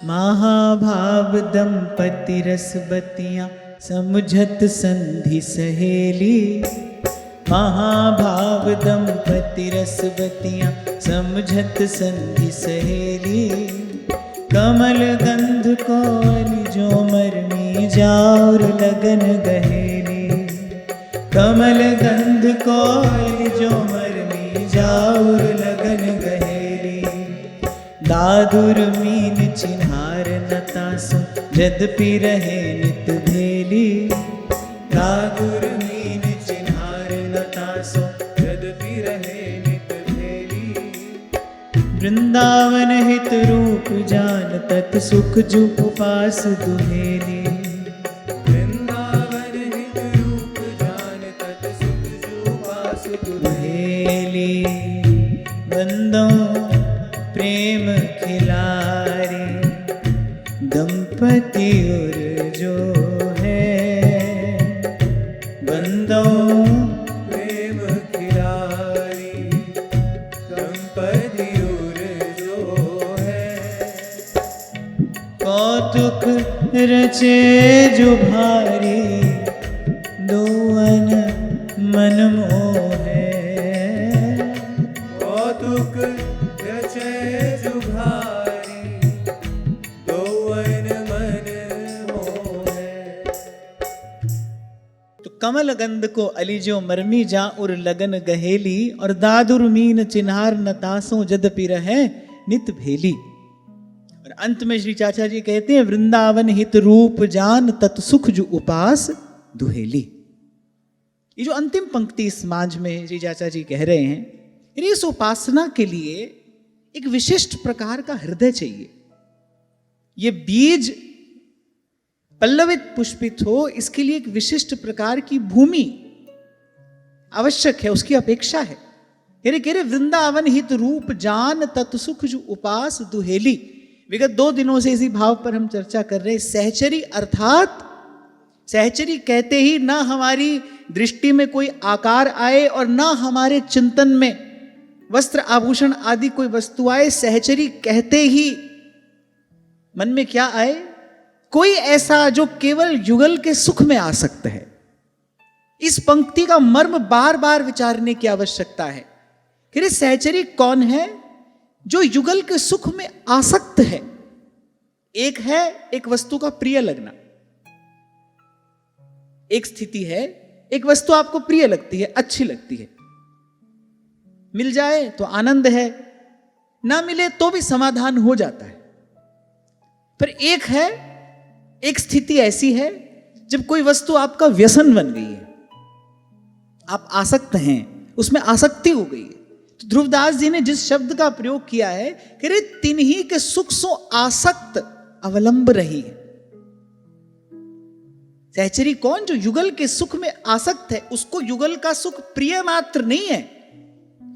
महाभाव दंपति रसबतियाँ समझत संधि सहेली। महाभाव दंपति रसबतियाँ समझत संधि सहेली। कमल गंध को जो मरनी जाऊर लगन गहेली। कमल गंध को जो मरनी जाऊर लगन गहेली। दादुर मीन चिन्हार नतासु यद्यपि रहे नित भेली। दादुर मीन चिन्हार नतासु यद्यपि रहे नित भेली। वृंदावन हित रूप जान तत सुख जो उपास दुहेली। वृंदावन हित रूप जान तत सुख जो उपास दुहेली। बंदों प्रेम खिलारे दंपति और जो है। बंदों प्रेम खिलारी दंपति और जो है। कौतुक रचे जो भारी दोवन मन मोहे। कौतुक रचे जो भारी दोवन मन मोहे। तो कमल गंध को अलीजो मरमी जा उर लगन गहेली। और दादुर मीन चिन्हार नतासों यद्यपि रहे नित भेली। और अंत में श्री चाचा जी कहते हैं वृंदावन हित रूप जान तत् सुख जो उपास दुहेली। ये जो अंतिम पंक्ति इस मांझ में श्री चाचा जी कह रहे हैं, इस उपासना के लिए एक विशिष्ट प्रकार का हृदय चाहिए। ये बीज पल्लवित पुष्पित हो, इसके लिए एक विशिष्ट प्रकार की भूमि आवश्यक है, उसकी अपेक्षा है। कह रहे वृंदावन हित रूप जान तत् सुख जो उपास दुहेली। विगत 2 दिनों से इसी भाव पर हम चर्चा कर रहे हैं। सहचरी अर्थात सहचरी कहते ही ना हमारी दृष्टि में कोई आकार आए और ना हमारे चिंतन में वस्त्र आभूषण आदि कोई वस्तु आए। सहचरी कहते ही मन में क्या आए? कोई ऐसा जो केवल युगल के सुख में आसक्त है। इस पंक्ति का मर्म बार बार विचारने की आवश्यकता है कि सहचरी कौन है? जो युगल के सुख में आसक्त है। एक है एक वस्तु का प्रिय लगना, एक स्थिति है, एक वस्तु आपको प्रिय लगती है, अच्छी लगती है, मिल जाए तो आनंद है, ना मिले तो भी समाधान हो जाता है। पर एक है एक स्थिति ऐसी है जब कोई वस्तु आपका व्यसन बन गई है, आप आसक्त हैं, उसमें आसक्ति हो गई है। तो ध्रुवदास जी ने जिस शब्द का प्रयोग किया है कि रे तिन्ही के सुख सो आसक्त अवलंब रही है। सहचरी कौन? जो युगल के सुख में आसक्त है। उसको युगल का सुख प्रिय मात्र नहीं है,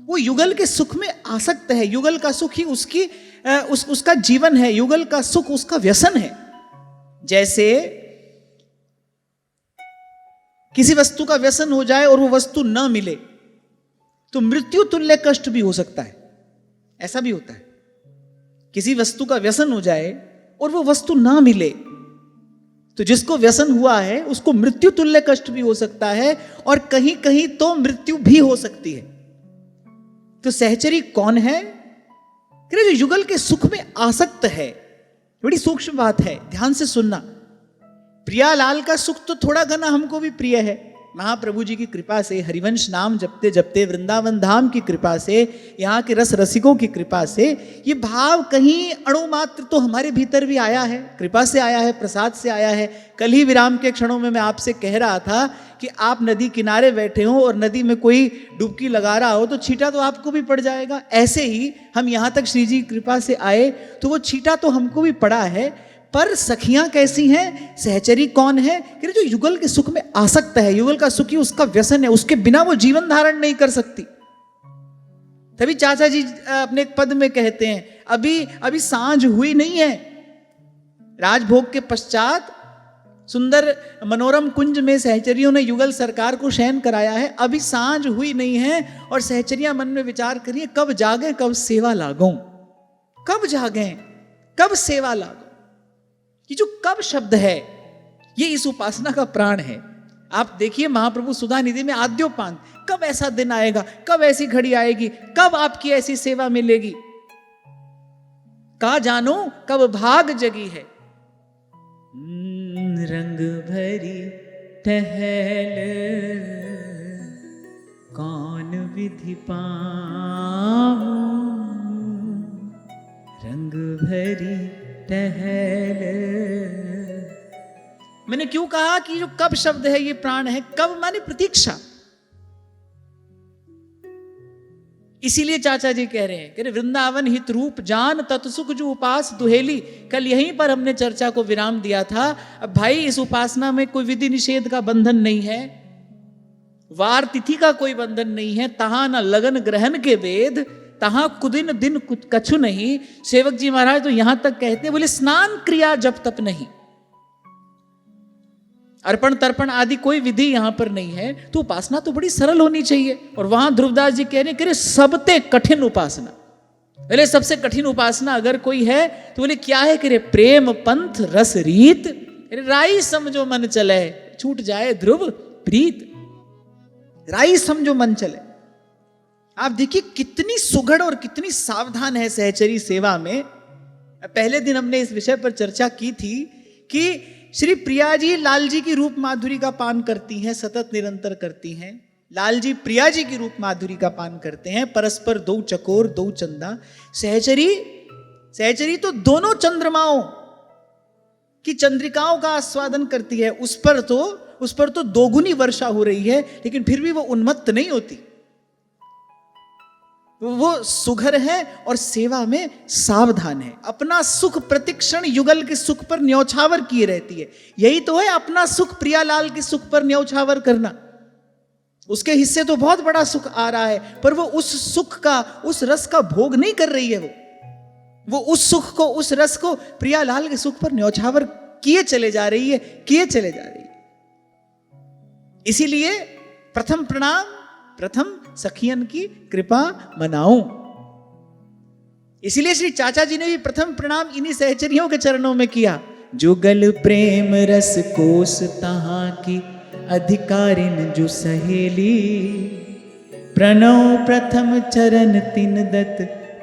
वो युगल के सुख में आसक्त है। युगल का सुख ही उसका जीवन है, युगल का सुख उसका व्यसन है। जैसे किसी वस्तु का व्यसन हो जाए और वो वस्तु न मिले तो मृत्यु तुल्य कष्ट भी हो सकता है, ऐसा भी होता है। किसी वस्तु का व्यसन हो जाए और वो वस्तु ना मिले तो जिसको व्यसन हुआ है उसको मृत्यु तुल्य कष्ट भी हो सकता है, और कहीं कहीं तो मृत्यु भी हो सकती है। तो सहचरी कौन है? जो युगल के सुख में आसक्त है। बड़ी सूक्ष्म बात है, ध्यान से सुनना। प्रियालाल का सुख तो थोड़ा घना हमको भी प्रिय है। महाप्रभु जी की कृपा से, हरिवंश नाम जपते जपते, वृंदावन धाम की कृपा से, यहाँ के रस रसिकों की कृपा से ये भाव कहीं अणु मात्र तो हमारे भीतर भी आया है, कृपा से आया है, प्रसाद से आया है। कल ही विराम के क्षणों में मैं आपसे कह रहा था कि आप नदी किनारे बैठे हो और नदी में कोई डुबकी लगा रहा हो तो छींटा तो आपको भी पड़ जाएगा। ऐसे ही हम यहाँ तक श्री जी की कृपा से आए तो वो छींटा तो हमको भी पड़ा है। पर सखियां कैसी हैं? सहचरी कौन है? कि जो युगल के सुख में आसक्त है, युगल का सुख ही उसका व्यसन है, उसके बिना वो जीवन धारण नहीं कर सकती। तभी चाचा जी अपने एक पद में कहते हैं, अभी सांझ हुई नहीं है। राजभोग के पश्चात सुंदर मनोरम कुंज में सहचरियों ने युगल सरकार को शयन कराया है, अभी सांझ हुई नहीं है और सहचरियां मन में विचार करिए, कब जागे कब सेवा लागूं, कब जागे कब सेवा लागूं। कि जो कब शब्द है ये इस उपासना का प्राण है। आप देखिए महाप्रभु सुधा निधि में आद्योपांत, कब ऐसा दिन आएगा, कब ऐसी घड़ी आएगी, कब आपकी ऐसी सेवा मिलेगी, का जानो कब भाग जगी है। रंग भरी टहल कौन विधि पाऊं, रंग भरी टहल। मैंने क्यों कहा कि जो कब शब्द है ये प्राण है। कब माने प्रतीक्षा। इसीलिए चाचा जी कह रहे हैं कि वृंदावन हित रूप जान तत्सुख जो उपास दुहेली। कल यहीं पर हमने चर्चा को विराम दिया था। अब भाई इस उपासना में कोई विधि निषेध का बंधन नहीं है, वार तिथि का कोई बंधन नहीं है। तहां न लगन ग्रहण के वेद, तहां कुदिन दिन कछु नहीं। सेवक जी महाराज तो यहां तक कहते बोले स्नान क्रिया जब तप नहीं, अर्पण तर्पण आदि कोई विधि यहां पर नहीं है। तो उपासना तो बड़ी सरल होनी चाहिए। और वहां ध्रुवदास जी कह रहे सबते कठिन उपासना। बोले सबसे कठिन उपासना अगर कोई है तो बोले क्या है? कि प्रेम पंथ रस रीत, राई समझो मन चले, छूट जाए ध्रुव प्रीत। राई समझो मन चले। आप देखिए कितनी सुघड़ और कितनी सावधान है सहचरी सेवा में। पहले दिन हमने इस विषय पर चर्चा की थी कि श्री प्रिया जी लाल जी की रूप माधुरी का पान करती हैं, सतत निरंतर करती हैं। लाल जी प्रिया जी की रूप माधुरी का पान करते हैं। परस्पर दो चकोर दो चंदा। सहचरी तो दोनों चंद्रमाओं की चंद्रिकाओं का आस्वादन करती है। उस पर तो दोगुनी वर्षा हो रही है, लेकिन फिर भी वो उन्मत्त नहीं होती। वो सुघर है और सेवा में सावधान है। अपना सुख प्रतिक्षण युगल के सुख पर न्यौछावर किए रहती है। यही तो है अपना सुख प्रियालाल के सुख पर न्यौछावर करना। उसके हिस्से तो बहुत बड़ा सुख आ रहा है, पर वो उस सुख का, उस रस का भोग नहीं कर रही है। वो उस सुख को, उस रस को प्रियालाल के सुख पर न्यौछावर किए चले जा रही है। इसीलिए प्रथम प्रणाम, प्रथम सखियन की कृपा मनाऊं। इसीलिए श्री चाचा जी ने भी प्रथम प्रणाम इन्हीं सहचरियों के चरणों में किया। जुगल प्रेम रस कोस तहां की अधिकारिन जो सहेली, प्रणव प्रथम चरण तिन दत्त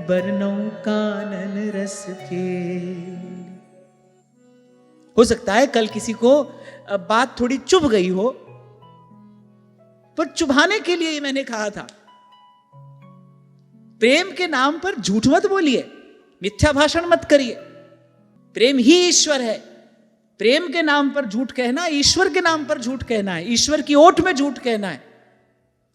बरनौ कानन रस के। हो सकता है कल किसी को बात थोड़ी चुभ गई हो, पर चुभाने के लिए मैंने कहा था प्रेम के नाम पर झूठ मत बोलिए, मिथ्या भाषण मत करिए। प्रेम ही ईश्वर है। प्रेम के नाम पर झूठ कहना ईश्वर के नाम पर झूठ कहना है, ईश्वर की ओट में झूठ कहना है।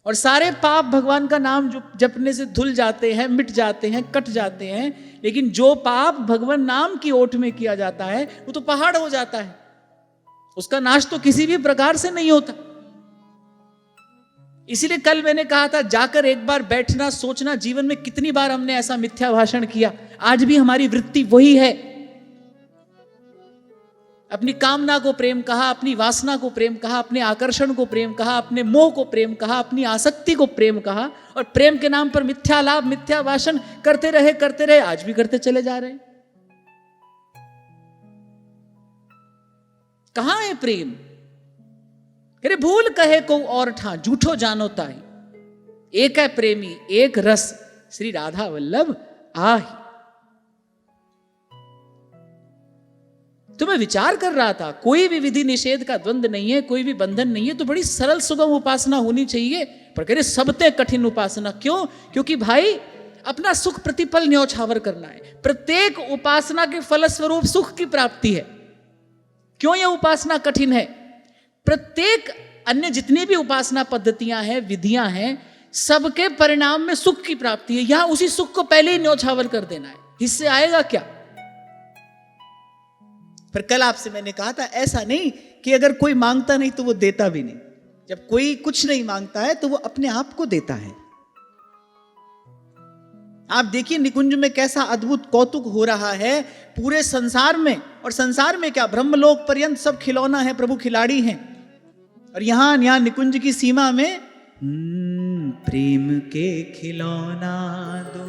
और सारे पाप भगवान का नाम जपने से धुल जाते हैं, मिट जाते हैं, कट जाते हैं। लेकिन जो पाप भगवान नाम की ओट में किया जाता है वो तो पहाड़ हो जाता है। उसका नाश तो किसी भी प्रकार से नहीं होता। इसीलिए कल मैंने कहा था जाकर एक बार बैठना, सोचना जीवन में कितनी बार हमने ऐसा मिथ्या भाषण किया। आज भी हमारी वृत्ति वही है। अपनी कामना को प्रेम कहा, अपनी वासना को प्रेम कहा, अपने आकर्षण को प्रेम कहा, अपने मोह को प्रेम कहा, अपनी आसक्ति को प्रेम कहा, और प्रेम के नाम पर मिथ्या लाभ, मिथ्या भाषण करते रहे। आज भी करते चले जा रहे हैं। कहां है प्रेम? अरे भूल कहे को और ठा झूठो जानो ताई, एक है प्रेमी एक रस श्री राधा वल्लभ आही। तो मैं विचार कर रहा था कोई भी विधि निषेध का द्वंद्व नहीं है, कोई भी बंधन नहीं है, तो बड़ी सरल सुगम उपासना होनी चाहिए। पर कह रहे सबते कठिन उपासना। क्यों? क्योंकि भाई अपना सुख प्रतिपल न्यौछावर करना है। प्रत्येक उपासना के फलस्वरूप सुख की प्राप्ति है। क्यों यह उपासना कठिन है? प्रत्येक अन्य जितनी भी उपासना पद्धतियां हैं, विधियां हैं, सबके परिणाम में सुख की प्राप्ति है। यहां उसी सुख को पहले ही न्यौछावर कर देना है, इससे आएगा क्या? पर कल आपसे मैंने कहा था ऐसा नहीं कि अगर कोई मांगता नहीं तो वो देता भी नहीं। जब कोई कुछ नहीं मांगता है तो वो अपने आप को देता है। आप देखिए निकुंज में कैसा अद्भुत कौतुक हो रहा है पूरे संसार में। और संसार में क्या, ब्रह्मलोक पर्यंत सब खिलौना है, प्रभु खिलाड़ी हैं। और यहां निकुंज की सीमा में प्रेम के खिलौना दो,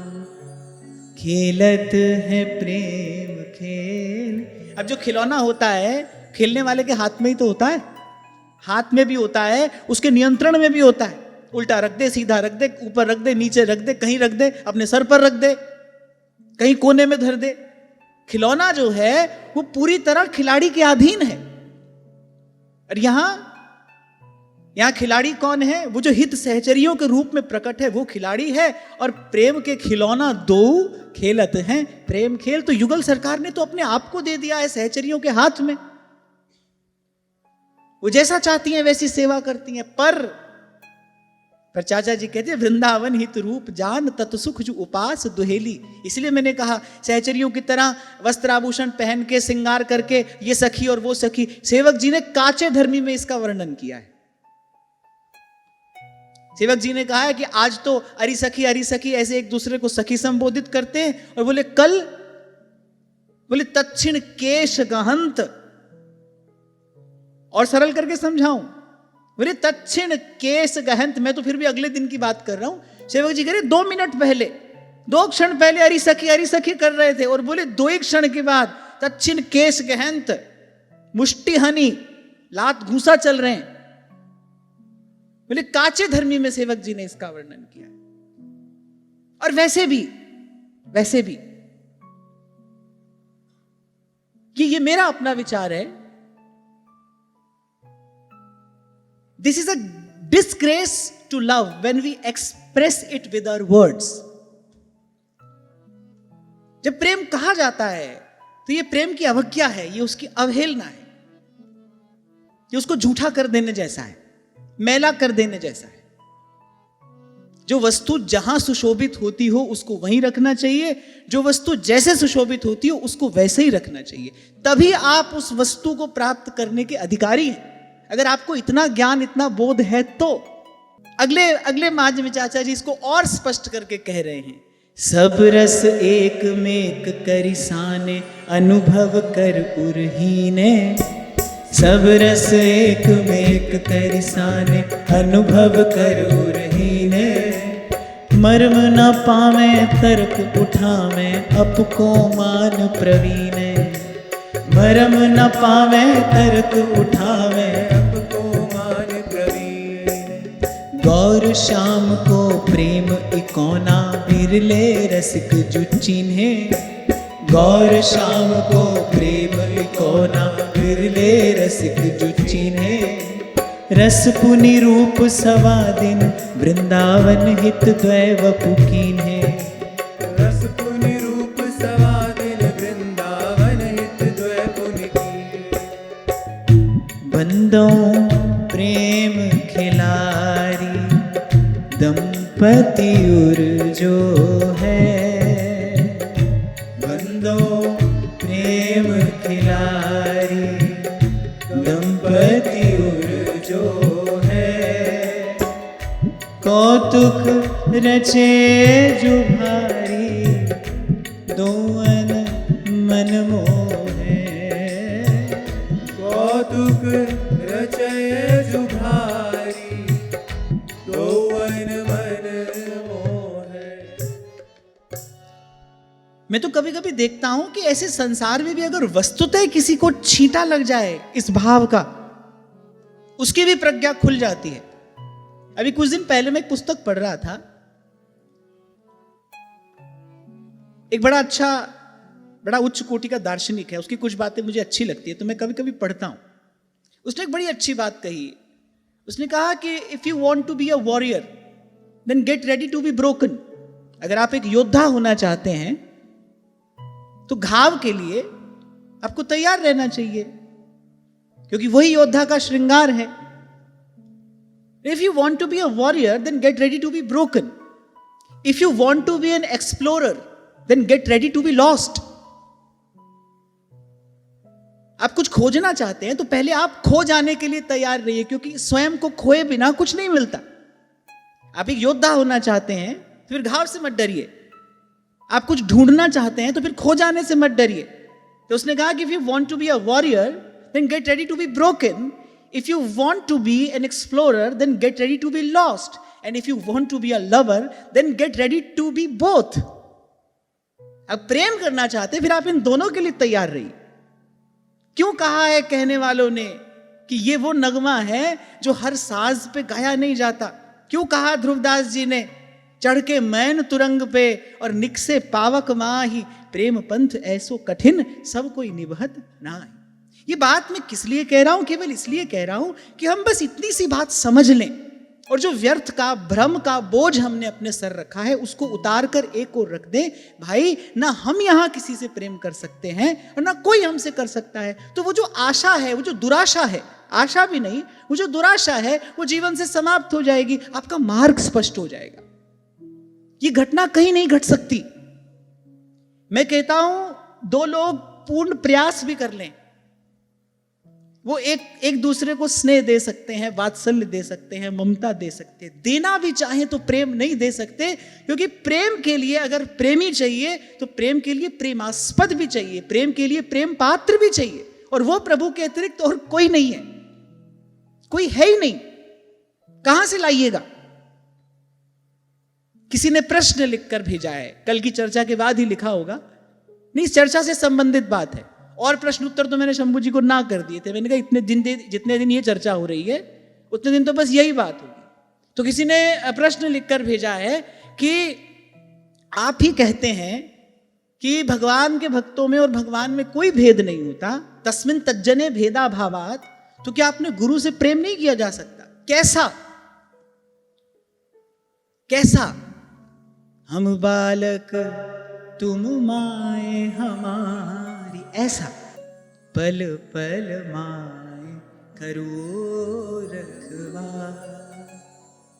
खेलत है प्रेम खेल अब जो खिलौना होता है खेलने वाले के हाथ में ही तो होता है, हाथ में भी होता है, उसके नियंत्रण में भी होता है। उल्टा रख दे, सीधा रख दे, ऊपर रख दे, नीचे रख दे, कहीं रख दे, अपने सर पर रख दे, कहीं कोने में धर दे। खिलौना जो है वो पूरी तरह खिलाड़ी के अधीन है। और यहां खिलाड़ी कौन है? वो जो हित सहचरियों के रूप में प्रकट है वो खिलाड़ी है। और प्रेम के खिलौना दो खेलत हैं प्रेम खेल। तो युगल सरकार ने तो अपने आप को दे दिया है सहचरियों के हाथ में। वो जैसा चाहती हैं वैसी सेवा करती हैं। पर चाचा जी कहते हैं वृंदावन हित रूप जान तत् सुख जो उपास दुहेली। इसलिए मैंने कहा सहचरियों की तरह वस्त्राभूषण पहन के श्रृंगार करके ये सखी और वो सखी। सेवक जी ने काचे धर्मी में इसका वर्णन किया है। सेवक जी ने कहा है कि आज तो अरि सखी ऐसे एक दूसरे को सखी संबोधित करते हैं, और बोले कल बोले तच्छिण केश गहंत। और सरल करके समझाऊं, बोले तच्छिण केश गहंत। मैं तो फिर भी अगले दिन की बात कर रहा हूं। सेवक जी कह रहे 2 मिनट पहले, 2 क्षण पहले अरि सखी कर रहे थे, और बोले 2 ही क्षण के बाद तच्छिण केश गहंत, मुष्टि हनी, लात घूसा चल रहे हैं। बोले काचे धर्मी में सेवक जी ने इसका वर्णन किया। और वैसे भी कि ये मेरा अपना विचार है, this is a disgrace to love when we express it with our words. जब प्रेम कहा जाता है तो ये प्रेम की अवज्ञा है, ये उसकी अवहेलना है, ये उसको झूठा कर देने जैसा है, मैला कर देने जैसा है। जो वस्तु जहां सुशोभित होती हो उसको वहीं रखना चाहिए, जो वस्तु जैसे सुशोभित होती हो उसको वैसे ही रखना चाहिए। तभी आप उस वस्तु को प्राप्त करने के अधिकारी हैं। अगर आपको इतना ज्ञान, इतना बोध है तो अगले माज में चाचा जी इसको और स्पष्ट करके कह रहे हैं। सब रस एक मेक करिसाने अनुभव कर उरहीने। सब रस एक मेक करिसाने अनुभव कर उरहीने। मर्म न पावे तर्क उठावे अपको मान प्रवीणे। मर्म न पावे तर्क उठावे अपको मान प्रवीणे। गौर शाम को प्रेम इकोना बिरले रसिक जो चिन्हे। गौर शाम को प्रेम इकोना बिरले रसिक जो चिन्हे। रस पुनि रूप सवादिन वृंदावन हित द्वैव पुकीन्हे। रस पुनि रूप सवादिन वृंदावन हित द्वैव पुकीन्हे। बंदों प्रेम खिलारी दंपति उर जो है। बंदों प्रेम खिलारी दंपति उर जो है। कौतुक रचे जो भारी दोवन मन मोहे। कौतुक रचे जो भारी दोवन मन मोहे। मैं तो कभी कभी देखता हूं कि ऐसे संसार में भी अगर वस्तुतः किसी को छींटा लग जाए इस भाव का, उसकी भी प्रज्ञा खुल जाती है। अभी कुछ दिन पहले मैं एक पुस्तक पढ़ रहा था। एक बड़ा उच्च कोटि का दार्शनिक है, उसकी कुछ बातें मुझे अच्छी लगती है तो मैं कभी कभी पढ़ता हूं। उसने एक बड़ी अच्छी बात कही। उसने कहा कि if you want to be a warrior then get ready to be broken. अगर आप एक योद्धा होना चाहते हैं तो घाव के लिए आपको तैयार रहना चाहिए, क्योंकि वही योद्धा का श्रृंगार है। If you want to be a warrior then get ready to be broken. If you want to be an explorer then get ready to be lost. आप कुछ खोजना चाहते हैं तो पहले आप खो जाने के लिए तैयार रहिए, क्योंकि स्वयं को खोए बिना कुछ नहीं मिलता। आप एक योद्धा होना चाहते हैं तो फिर घाव से मत डरिए। आप कुछ ढूंढना चाहते हैं तो फिर खो जाने से मत डरिए। तो उसने कहा कि if you want to be a warrior then get ready to be broken. If you want to be an explorer then get ready to be lost. And if you want to be a lover then get ready to be both. अब प्रेम करना चाहते हैं फिर आप इन दोनों के लिए तैयार रहिए। क्यों कहा है कहने वालों ने कि ये वो नगमा है जो हर साज पे गाया नहीं जाता? क्यों कहा ध्रुवदास जी ने, चढ़ के मैन तुरंग पे और निकसे पावक माही, प्रेम पंथ ऐसो कठिन सब कोई निभत नाहि। ये बात मैं किस लिए कह रहा हूं? केवल इसलिए कह रहा हूं कि हम बस इतनी सी बात समझ लें और जो व्यर्थ का भ्रम का बोझ हमने अपने सर रखा है उसको उतार कर एक और रख दें। भाई, ना हम यहां किसी से प्रेम कर सकते हैं और ना कोई हमसे कर सकता है। तो वो जो आशा है, वो जो दुराशा है, आशा भी नहीं, वो जो दुराशा है वो जीवन से समाप्त हो जाएगी, आपका मार्ग स्पष्ट हो जाएगा। ये घटना कहीं नहीं घट सकती। मैं कहता हूं दो लोग पूर्ण प्रयास भी कर लें, वो एक दूसरे को स्नेह दे सकते हैं, वात्सल्य दे सकते हैं, ममता दे सकते हैं, देना भी चाहें तो प्रेम नहीं दे सकते, क्योंकि प्रेम के लिए अगर प्रेमी चाहिए तो प्रेम के लिए प्रेमास्पद भी चाहिए, प्रेम के लिए प्रेम पात्र भी चाहिए, और वो प्रभु के अतिरिक्त और कोई नहीं है, कोई है ही नहीं। कहां से लाइएगा? किसी ने प्रश्न लिखकर भेजा है, कल की चर्चा के बाद ही लिखा होगा, नहीं, चर्चा से संबंधित बात है, और प्रश्न उत्तर तो मैंने शंभू जी को ना कर दिए थे। मैंने कहा जितने दिन ये चर्चा हो रही है उतने दिन तो बस यही बात होगी। तो किसी ने प्रश्न लिखकर भेजा है कि आप ही कहते हैं कि भगवान के भक्तों में और भगवान में कोई भेद नहीं होता, तस्मिन तज्जने भेदा भावात, तो क्या आपने गुरु से प्रेम नहीं किया जा सकता? कैसा कैसा? हम बालक तुम माए हमारी, ऐसा पल पल माए करो रखवा।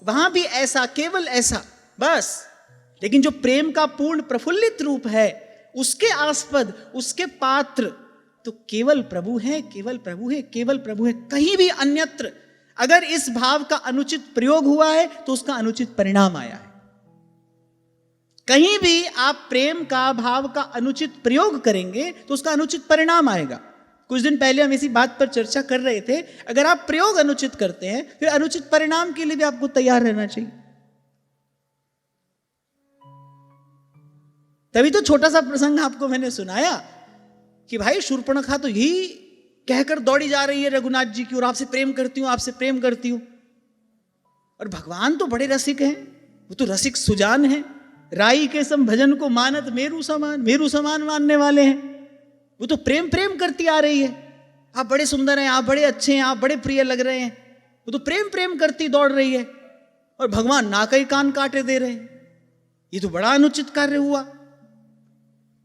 वहां भी ऐसा, केवल ऐसा, बस। लेकिन जो प्रेम का पूर्ण प्रफुल्लित रूप है, उसके आस्पद, उसके पात्र तो केवल प्रभु है, केवल प्रभु है, केवल प्रभु है। कहीं भी अन्यत्र अगर इस भाव का अनुचित प्रयोग हुआ है तो उसका अनुचित परिणाम आया है। कहीं भी आप प्रेम का भाव का अनुचित प्रयोग करेंगे तो उसका अनुचित परिणाम आएगा। कुछ दिन पहले हम इसी बात पर चर्चा कर रहे थे, अगर आप प्रयोग अनुचित करते हैं फिर अनुचित परिणाम के लिए भी आपको तैयार रहना चाहिए। तभी तो छोटा सा प्रसंग आपको मैंने सुनाया कि भाई शूर्पणखा तो यही कहकर दौड़ी जा रही है रघुनाथ जी की, और आपसे प्रेम करती हूं, आपसे प्रेम करती हूं। और भगवान तो बड़े रसिक हैं, वो तो रसिक सुजान हैं, राई के सम भजन को मानत मेरू समान, मेरू समान मानने वाले हैं। वो तो प्रेम प्रेम करती आ रही है, आप बड़े सुंदर हैं, आप बड़े अच्छे हैं, आप बड़े प्रिय लग रहे हैं। वो तो प्रेम प्रेम करती दौड़ रही है और भगवान ना कहीं कान काटे दे रहे हैं। ये तो बड़ा अनुचित कार्य हुआ।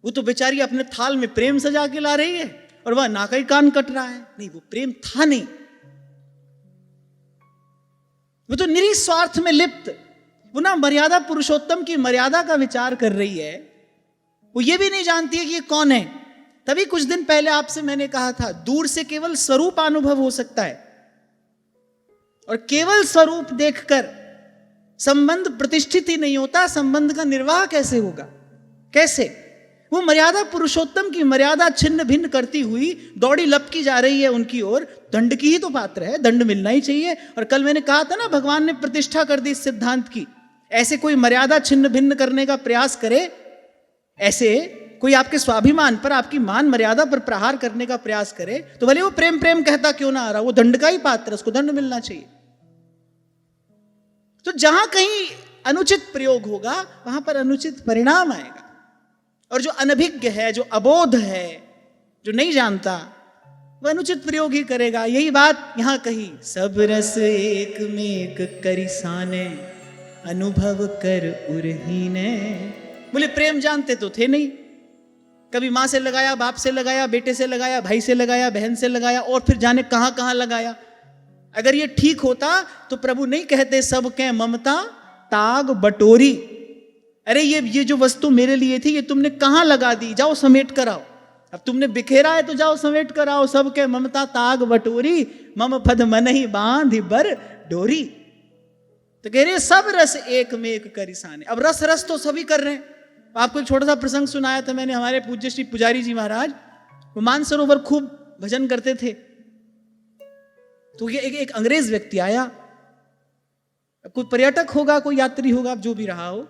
वो तो बेचारी अपने थाल में प्रेम सजा के ला रही है और वह ना कहीं कान कट रहा है। नहीं, वो प्रेम था नहीं, वो तो निस्वार्थ में लिप्त, वो ना मर्यादा पुरुषोत्तम की मर्यादा का विचार कर रही है, वो ये भी नहीं जानती है कि ये कौन है। तभी कुछ दिन पहले आपसे मैंने कहा था, दूर से केवल स्वरूप अनुभव हो सकता है, और केवल स्वरूप देखकर संबंध प्रतिष्ठित ही नहीं होता। संबंध का निर्वाह कैसे होगा? कैसे? वो मर्यादा पुरुषोत्तम की मर्यादा छिन्न भिन्न करती हुई दौड़ी लपकी जा रही है उनकी ओर। दंड की ही तो पात्र है, दंड मिलना ही चाहिए। और कल मैंने कहा था ना, भगवान ने प्रतिष्ठा कर दी इस सिद्धांत की। ऐसे कोई मर्यादा छिन्न भिन्न करने का प्रयास करे, ऐसे कोई आपके स्वाभिमान पर, आपकी मान मर्यादा पर प्रहार करने का प्रयास करे, तो भले वो प्रेम प्रेम कहता क्यों ना आ रहा, वो दंड का ही पात्र, उसको दंड मिलना चाहिए। तो जहां कहीं अनुचित प्रयोग होगा वहां पर अनुचित परिणाम आएगा। और जो अनभिज्ञ है, जो अबोध है, जो नहीं जानता, वह अनुचित प्रयोग ही करेगा। यही बात यहां कही, सब रस एक मेक करिसाने, अनुभव कर उरहीने। बोले प्रेम जानते तो थे नहीं, कभी मां से लगाया, बाप से लगाया, बेटे से लगाया, भाई से लगाया, बहन से लगाया, और फिर जाने कहां कहां लगाया। अगर ये ठीक होता तो प्रभु नहीं कहते सब के ममता ताग बटोरी। अरे ये जो वस्तु मेरे लिए थी, ये तुमने कहां लगा दी, जाओ समेट कर आओ। अब तुमने बिखेरा है तो जाओ समेट कर आओ। सब के ममता ताग बटोरी, मम फद मन ही बांध बर डोरी। तो कह रहे सब रस एक में एक करिसाने। अब रस रस तो सभी कर रहे हैं। आपको एक छोटा सा प्रसंग सुनाया था मैंने, हमारे पूज्य श्री पुजारी जी महाराज, वो मानसरोवर खूब भजन करते थे। तो ये एक अंग्रेज व्यक्ति आया, कोई पर्यटक होगा, कोई यात्री होगा, जो भी रहा हो,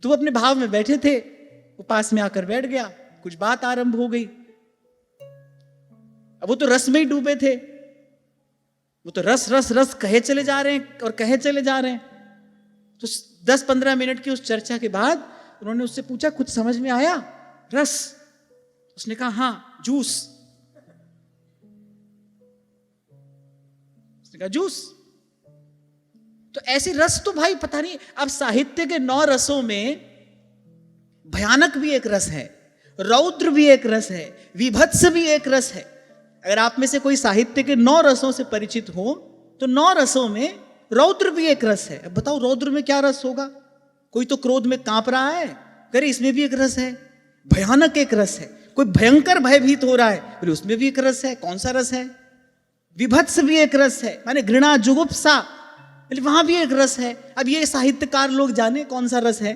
तो वो अपने भाव में बैठे थे। वो पास में आकर बैठ गया, कुछ बात आरंभ हो गई। अब वो तो रस में ही डूबे थे, वो तो रस रस रस कहे चले जा रहे हैं और कहे चले जा रहे हैं। तो 10-15 मिनट की उस चर्चा के बाद उन्होंने उससे पूछा, कुछ समझ में आया? रस? उसने कहा हाँ, जूस। उसने कहा जूस। तो ऐसी रस तो भाई पता नहीं। अब साहित्य के 9 रसों में भयानक भी एक रस है, रौद्र भी एक रस है, विभत्स भी एक रस है। अगर आप में से कोई साहित्य के 9 रसों से परिचित हो तो 9 रसों में रौद्र भी एक रस है। अब बताओ रौद्र में क्या रस होगा? कोई तो क्रोध में कांप रहा है, अरे इसमें भी एक रस है। भयानक एक रस है। कोई भयंकर भयभीत हो रहा है, अरे उसमें भी एक रस है। कौन सा रस है? विभत्स भी एक रस है, माने घृणा जुगुप्सा, वहां भी एक रस है। अब ये साहित्यकार लोग जाने कौन सा रस है।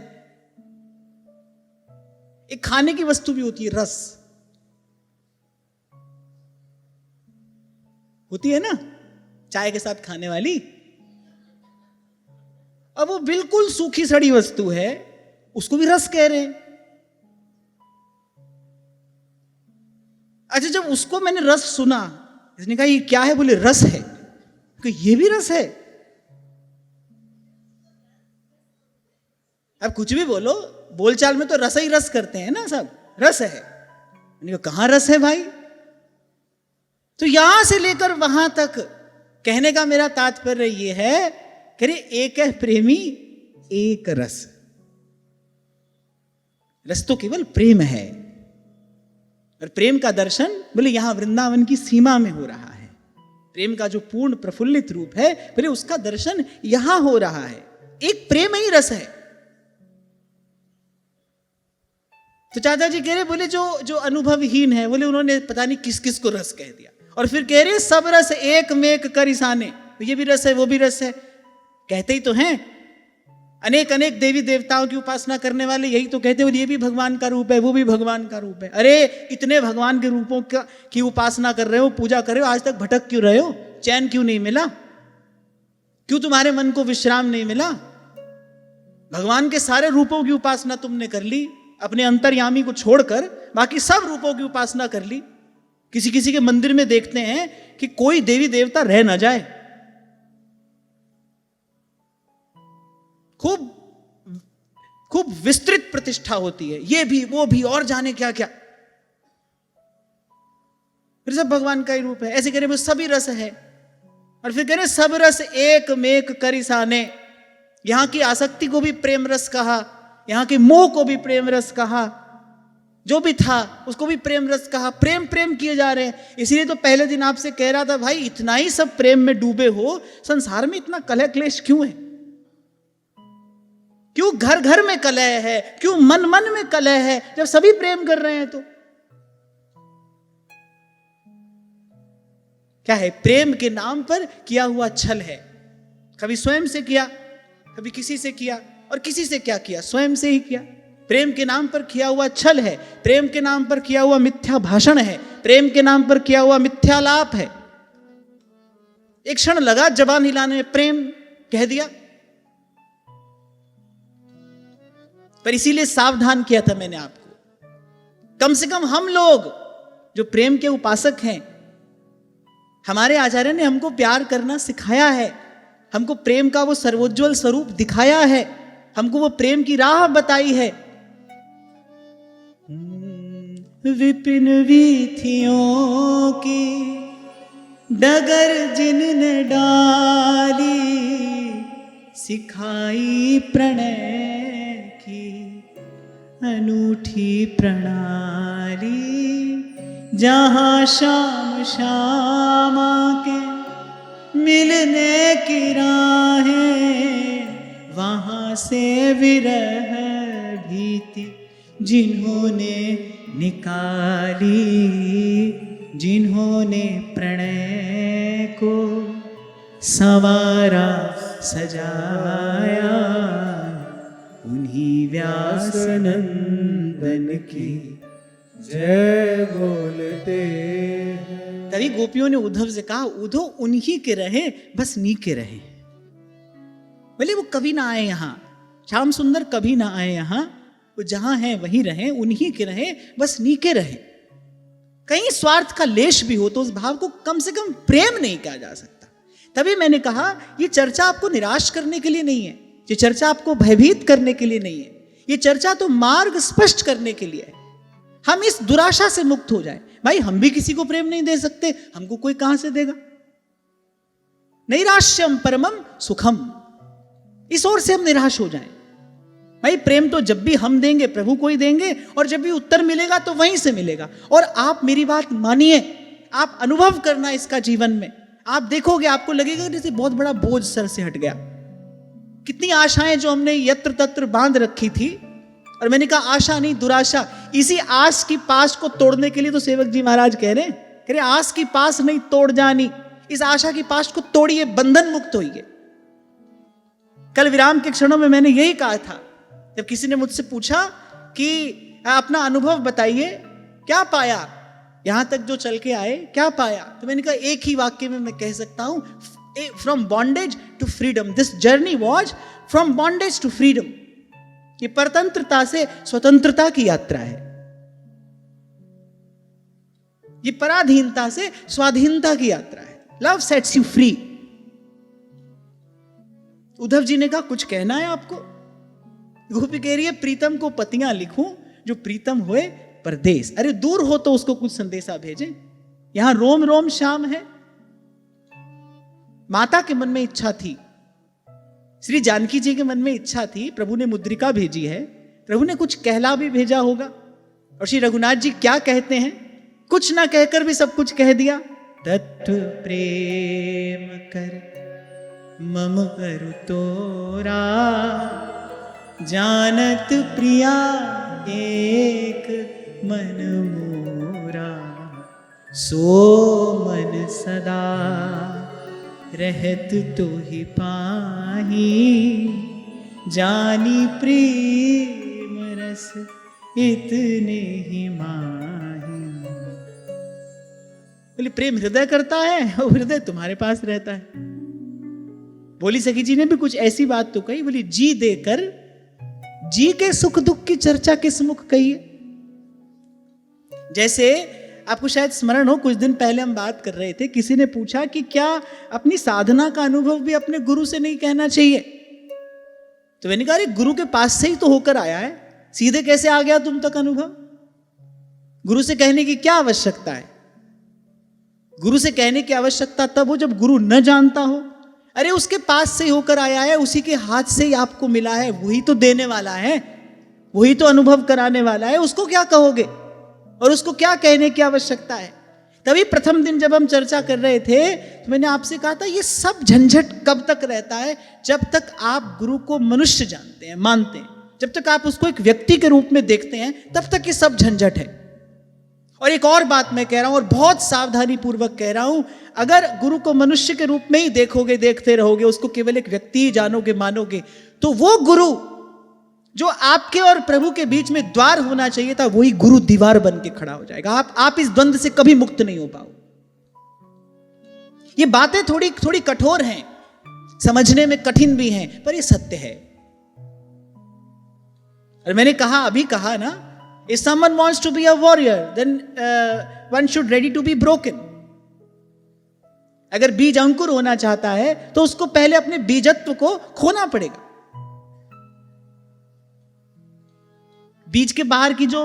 एक खाने की वस्तु भी होती है रस, होती है ना, चाय के साथ खाने वाली। अब वो बिल्कुल सूखी सड़ी वस्तु है, उसको भी रस कह रहे हैं। अच्छा, जब उसको मैंने रस सुना, इसने कहा ये क्या है? बोले रस है। कि ये भी रस है? अब कुछ भी बोलो, बोलचाल में तो रस ही रस करते हैं ना सब, रस है। मैंने कहा कहां रस है भाई? तो यहां से लेकर वहां तक कहने का मेरा तात्पर्य यह है कि एक है प्रेमी, एक रस। रस तो केवल प्रेम है, और प्रेम का दर्शन बोले यहां वृंदावन की सीमा में हो रहा है। प्रेम का जो पूर्ण प्रफुल्लित रूप है, बोले उसका दर्शन यहां हो रहा है। एक प्रेम ही रस है। तो चाचा जी कह रहे, बोले जो अनुभवहीन है, बोले उन्होंने पता नहीं किस किस को रस कह दिया। और फिर कह रहे सब रस एक मेक कर इसाने, ये भी रस है वो भी रस है। कहते ही तो हैं, अनेक अनेक देवी देवताओं की उपासना करने वाले यही तो कहते हैं ये भी भगवान का रूप है, वो भी भगवान का रूप है। अरे इतने भगवान के रूपों की उपासना कर रहे हो, पूजा कर रहे हो, आज तक भटक क्यों रहे हो? चैन क्यों नहीं मिला? क्यों तुम्हारे मन को विश्राम नहीं मिला? भगवान के सारे रूपों की उपासना तुमने कर ली, अपने अंतर्यामी को छोड़कर बाकी सब रूपों की उपासना कर ली। किसी किसी के मंदिर में देखते हैं कि कोई देवी देवता रह ना जाए, खूब खूब विस्तृत प्रतिष्ठा होती है, ये भी वो भी और जाने क्या क्या, फिर सब भगवान का ही रूप है। ऐसे कह रहे सभी रस है, और फिर कह रहे सब रस एक मेक करिसाने। यहां की आसक्ति को भी प्रेम रस कहा, यहां के मोह को भी प्रेम रस कहा, जो भी था उसको भी प्रेम रस कहा। प्रेम प्रेम किए जा रहे हैं। इसलिए तो पहले दिन आपसे कह रहा था भाई इतना ही सब प्रेम में डूबे हो, संसार में इतना कलह क्लेश क्यों है? क्यों घर घर में कलह है? क्यों मन मन में कलह है जब सभी प्रेम कर रहे हैं? तो क्या है? प्रेम के नाम पर किया हुआ छल है। कभी स्वयं से किया, कभी किसी से किया, और किसी से क्या किया? स्वयं से ही किया। प्रेम के नाम पर किया हुआ छल है, प्रेम के नाम पर किया हुआ मिथ्या भाषण है, प्रेम के नाम पर किया हुआ मिथ्यालाप है। एक क्षण लगा जबान हिलाने में, प्रेम कह दिया। पर इसीलिए सावधान किया था मैंने आपको। कम से कम हम लोग जो प्रेम के उपासक हैं, हमारे आचार्य ने हमको प्यार करना सिखाया है, हमको प्रेम का वो सर्वोज्वल स्वरूप दिखाया है, हमको वो प्रेम की राह बताई है। विपिन वीथियों की डगर जिनने डाली, सिखाई प्रणय की अनूठी प्रणाली। जहाँ शाम शाम के मिलने की राहें, वहाँ से विरह भीति जिन्होंने निकाली, जिन्होंने प्रणय को संवारा सजाया, उन्हीं व्यास नंदन की जय बोलते हैं। तभी गोपियों ने उद्धव से कहा, उद्धव उन्हीं के रहे, बस नीके रहे। बोले वो कभी ना आए यहां, श्याम सुंदर कभी ना आए यहां, वो जहां हैं वहीं रहे, उन्हीं के रहे, बस नीके रहे। कहीं स्वार्थ का लेश भी हो तो उस भाव को कम से कम प्रेम नहीं कहा जा सकता। तभी मैंने कहा ये चर्चा आपको निराश करने के लिए नहीं है, ये चर्चा आपको भयभीत करने के लिए नहीं है, ये चर्चा तो मार्ग स्पष्ट करने के लिए है। हम इस दुराशा से मुक्त हो जाएं। भाई हम भी किसी को प्रेम नहीं दे सकते, हमको कोई कहां से देगा। नैराश्यम परमम सुखम, इस ओर से हम निराश हो जाएं। भाई प्रेम तो जब भी हम देंगे प्रभु को ही देंगे, और जब भी उत्तर मिलेगा तो वहीं से मिलेगा। और आप मेरी बात मानिए, आप अनुभव करना इसका जीवन में, आप देखोगे आपको लगेगा जैसे बहुत बड़ा बोझ सर से हट गया। कितनी आशाएं जो हमने यत्र तत्र बांध रखी थी, और मैंने कहा आशा नहीं दुराशा, इसी आस की पास को तोड़ने के लिए तो सेवक जी महाराज कह रहे आस की पास नहीं तोड़ जानी, इस आशा की पास को तोड़िए, बंधन मुक्त होइए। कल विराम के क्षणों में मैंने यही कहा था, जब किसी ने मुझसे पूछा कि अपना अनुभव बताइए, क्या पाया यहां तक जो चल के आए, क्या पाया, तो मैंने कहा एक ही वाक्य में मैं कह सकता हूं, from bondage to freedom, this journey was from bondage to freedom. ये परतंत्रता से स्वतंत्रता की यात्रा है, ये पराधीनता से स्वाधीनता की यात्रा है। Love sets you free. Uddhav ji ने कहा कुछ कहना है आपको? गोपी कह रही है प्रीतम को पतियां लिखूं जो प्रीतम होए परदेश। अरे दूर हो तो उसको कुछ संदेशा भेजें, यहां रोम रोम शाम है। माता के मन में इच्छा थी, श्री जानकी जी के मन में इच्छा थी, प्रभु ने मुद्रिका भेजी है, प्रभु ने कुछ कहला भी भेजा होगा। और श्री रघुनाथ जी क्या कहते हैं, कुछ ना कहकर भी सब कुछ कह दिया। तत्व प्रेम कर मम अरु तोरा, जानत प्रिया एक मन मोरा, सो मन सदा रहत तो ही पाही, जानी प्रेम रस इतने ही माही। बोले प्रेम हृदय करता है और हृदय तुम्हारे पास रहता है। बोली सखी जी ने भी कुछ ऐसी बात तो कही, बोली जी देकर जी के सुख दुख की चर्चा किस मुख कहिए। जैसे आपको शायद स्मरण हो, कुछ दिन पहले हम बात कर रहे थे, किसी ने पूछा कि क्या अपनी साधना का अनुभव भी अपने गुरु से नहीं कहना चाहिए? तो मैंने कहा गुरु के पास से ही तो होकर आया है, सीधे कैसे आ गया तुम तक अनुभव? गुरु से कहने की क्या आवश्यकता है? गुरु से कहने की आवश्यकता तब हो जब गुरु न जानता हो। अरे उसके पास से ही होकर आया है, उसी के हाथ से ही आपको मिला है, वही तो देने वाला है, वही तो अनुभव कराने वाला है, उसको क्या कहोगे और उसको क्या कहने की आवश्यकता है? तभी प्रथम दिन जब हम चर्चा कर रहे थे तो मैंने आपसे कहा था ये सब झंझट कब तक रहता है? जब तक आप गुरु को मनुष्य जानते हैं, मानते हैं, जब तक आप उसको एक व्यक्ति के रूप में देखते हैं, तब तक ये सब झंझट है। और एक और बात मैं कह रहा हूं, और बहुत सावधानी पूर्वक कह रहा हूं, अगर गुरु को मनुष्य के रूप में ही देखोगे, देखते रहोगे, उसको केवल एक व्यक्ति ही जानोगे, मानोगे, तो वो गुरु जो आपके और प्रभु के बीच में द्वार होना चाहिए था, वही गुरु दीवार बन के खड़ा हो जाएगा। आप इस द्वंद्व से कभी मुक्त नहीं हो पाओ। ये बातें थोड़ी कठोर हैं, समझने में कठिन भी हैं, पर ये सत्य है। और मैंने अभी कहा ना, if someone wants to be a warrior, then one should ready to be broken. अगर बीज अंकुर होना चाहता है तो उसको पहले अपने बीजत्व को खोना पड़ेगा। बीज के बाहर की जो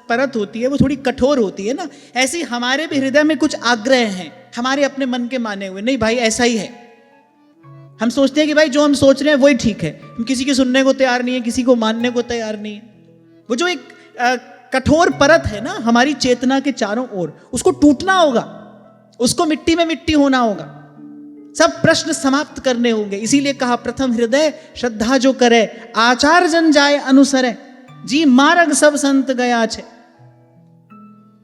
परत होती है वो थोड़ी कठोर होती है ना, ऐसे हमारे भी हृदय में कुछ आग्रह हैं, हमारे अपने मन के माने हुए। नहीं भाई ऐसा ही है, हम सोचते हैं कि भाई जो हम सोच रहे हैं वही ठीक है, हम किसी की सुनने को तैयार नहीं है, किसी को मानने को तैयार नहीं है। वो जो एक कठोर परत है ना हमारी चेतना के चारों ओर, उसको टूटना होगा, उसको मिट्टी में मिट्टी होना होगा, सब प्रश्न समाप्त करने होंगे। इसीलिए कहा प्रथम हृदय श्रद्धा जो करे, आचार जन जाए अनुसरे, जी मार्ग सब संत गया छे।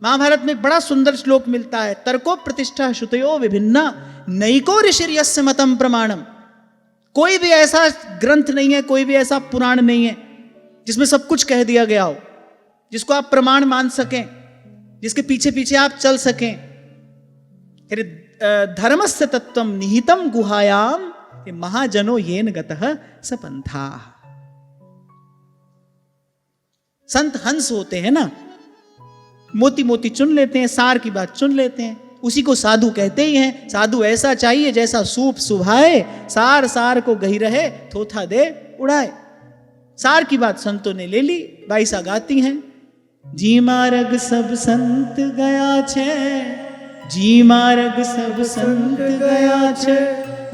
महाभारत में एक बड़ा सुंदर श्लोक मिलता है, तर्को प्रतिष्ठा श्रुतयो विभिन्ना, नैको ऋषिर्यस्य मतम प्रमाणम। कोई भी ऐसा ग्रंथ नहीं है, कोई भी ऐसा पुराण नहीं है जिसमें सब कुछ कह दिया गया हो, जिसको आप प्रमाण मान सकें, जिसके पीछे पीछे आप चल सकें। धर्मस्य तत्वम निहितम गुहायाम महाजनो येन गतः सपंथा। संत हंस होते हैं ना, मोती मोती चुन लेते हैं, सार की बात चुन लेते हैं। उसी को साधु कहते ही हैं। साधु ऐसा चाहिए जैसा सूप सुभाए, सार सार को गही रहे, थोथा दे उड़ाए। सार की बात संतों ने ले ली। बाई सा गाती हैं, जी मार्ग सब संत गया छे, जी मार्ग सब संत गया छे,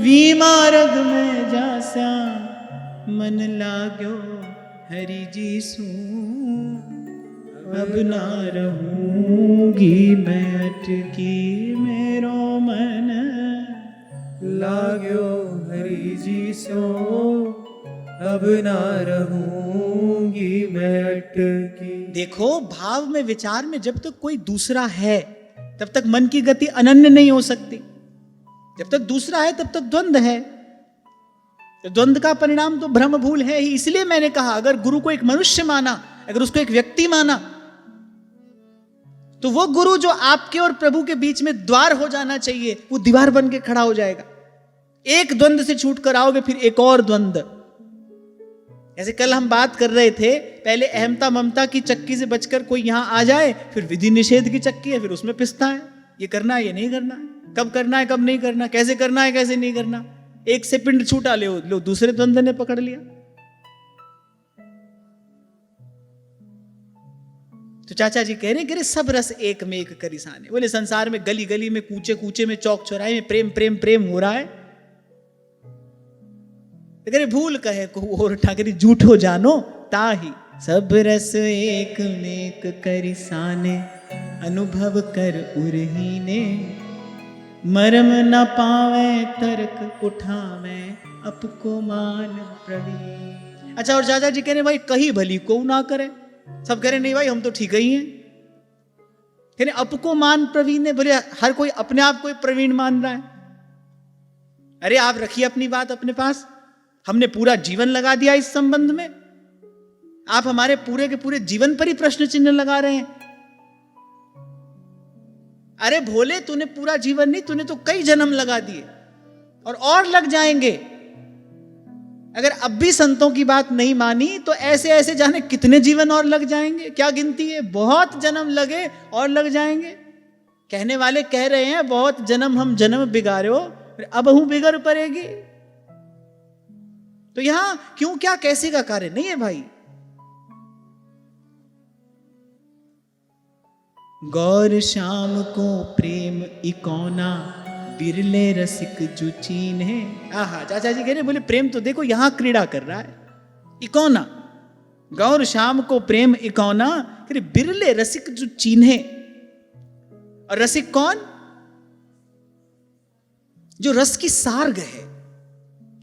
वी मार्ग में जास्या मन लाग्यो हरि जी सू, अब ना रहूंगी मैं अटकी, मेरो मन लाग्यो हरि जी सो, अब ना रहूंगी मैं अटकी। देखो, भाव में विचार में जब तक कोई दूसरा है तब तक मन की गति अनन्य नहीं हो सकती। जब तक दूसरा है तब तक द्वंद्व है। तो द्वंद्व का परिणाम तो भ्रम भूल है ही। इसलिए मैंने कहा, अगर गुरु को एक मनुष्य माना, अगर उसको एक व्यक्ति माना, तो वो गुरु जो आपके और प्रभु के बीच में द्वार हो जाना चाहिए, वो दीवार बन के खड़ा हो जाएगा। एक द्वंद्व से छूट कर आओगे, फिर एक और द्वंद्व। ऐसे कल हम बात कर रहे थे, पहले अहमता ममता की चक्की से बचकर कोई यहां आ जाए, फिर विधि निषेध की चक्की है, फिर उसमें पिसता है, ये करना है ये नहीं करना है, कब करना है कब नहीं करना, कैसे करना है कैसे नहीं करना। एक से पिंड छूटा लो दूसरे द्वंद्व ने पकड़ लिया। तो चाचा जी कह रहे सब रस एक में एक करिसाने। बोले संसार में गली गली में, कूचे कूचे में, चौक चौराहे में प्रेम प्रेम प्रेम हो रहा है। तो कह भूल कहे को और ठाकरी झूठो जानो ताही, सब रस एक में एक करिसाने, अनुभव कर उरहीने, मरम न पावे तर्क उठावे, अपको मान प्रवीण। अच्छा, और चाचा जी कह रहे भाई कही भली को ना करे। सब कह रहे नहीं भाई हम तो ठीक ही हैं। कह रहे अपको मान प्रवीण ने। बोले हर कोई अपने आप को प्रवीण मान रहा है। अरे आप रखिए अपनी बात अपने पास, हमने पूरा जीवन लगा दिया इस संबंध में, आप हमारे पूरे के पूरे जीवन पर ही प्रश्न चिन्ह लगा रहे हैं। अरे भोले, तूने पूरा जीवन नहीं, तूने तो कई जन्म लगा दिए और लग जाएंगे। अगर अब भी संतों की बात नहीं मानी तो ऐसे ऐसे जाने कितने जीवन और लग जाएंगे, क्या गिनती है। बहुत जन्म लगे और लग जाएंगे। कहने वाले कह रहे हैं बहुत जन्म हम जन्म बिगाड़ो, अब हूं बिगड़ पड़ेगी। तो यहां क्यों क्या कैसे का कार्य नहीं है भाई। गौर श्याम को प्रेम इकोना, बिरले रसिक जो चीन है। आहा, चाचा जी कह रहे बोले प्रेम तो देखो यहां क्रीड़ा कर रहा है। इकोना, गौर श्याम को प्रेम इकोना, बिरले रसिक जो चीन है। और रसिक कौन? जो रस की सार्ग है,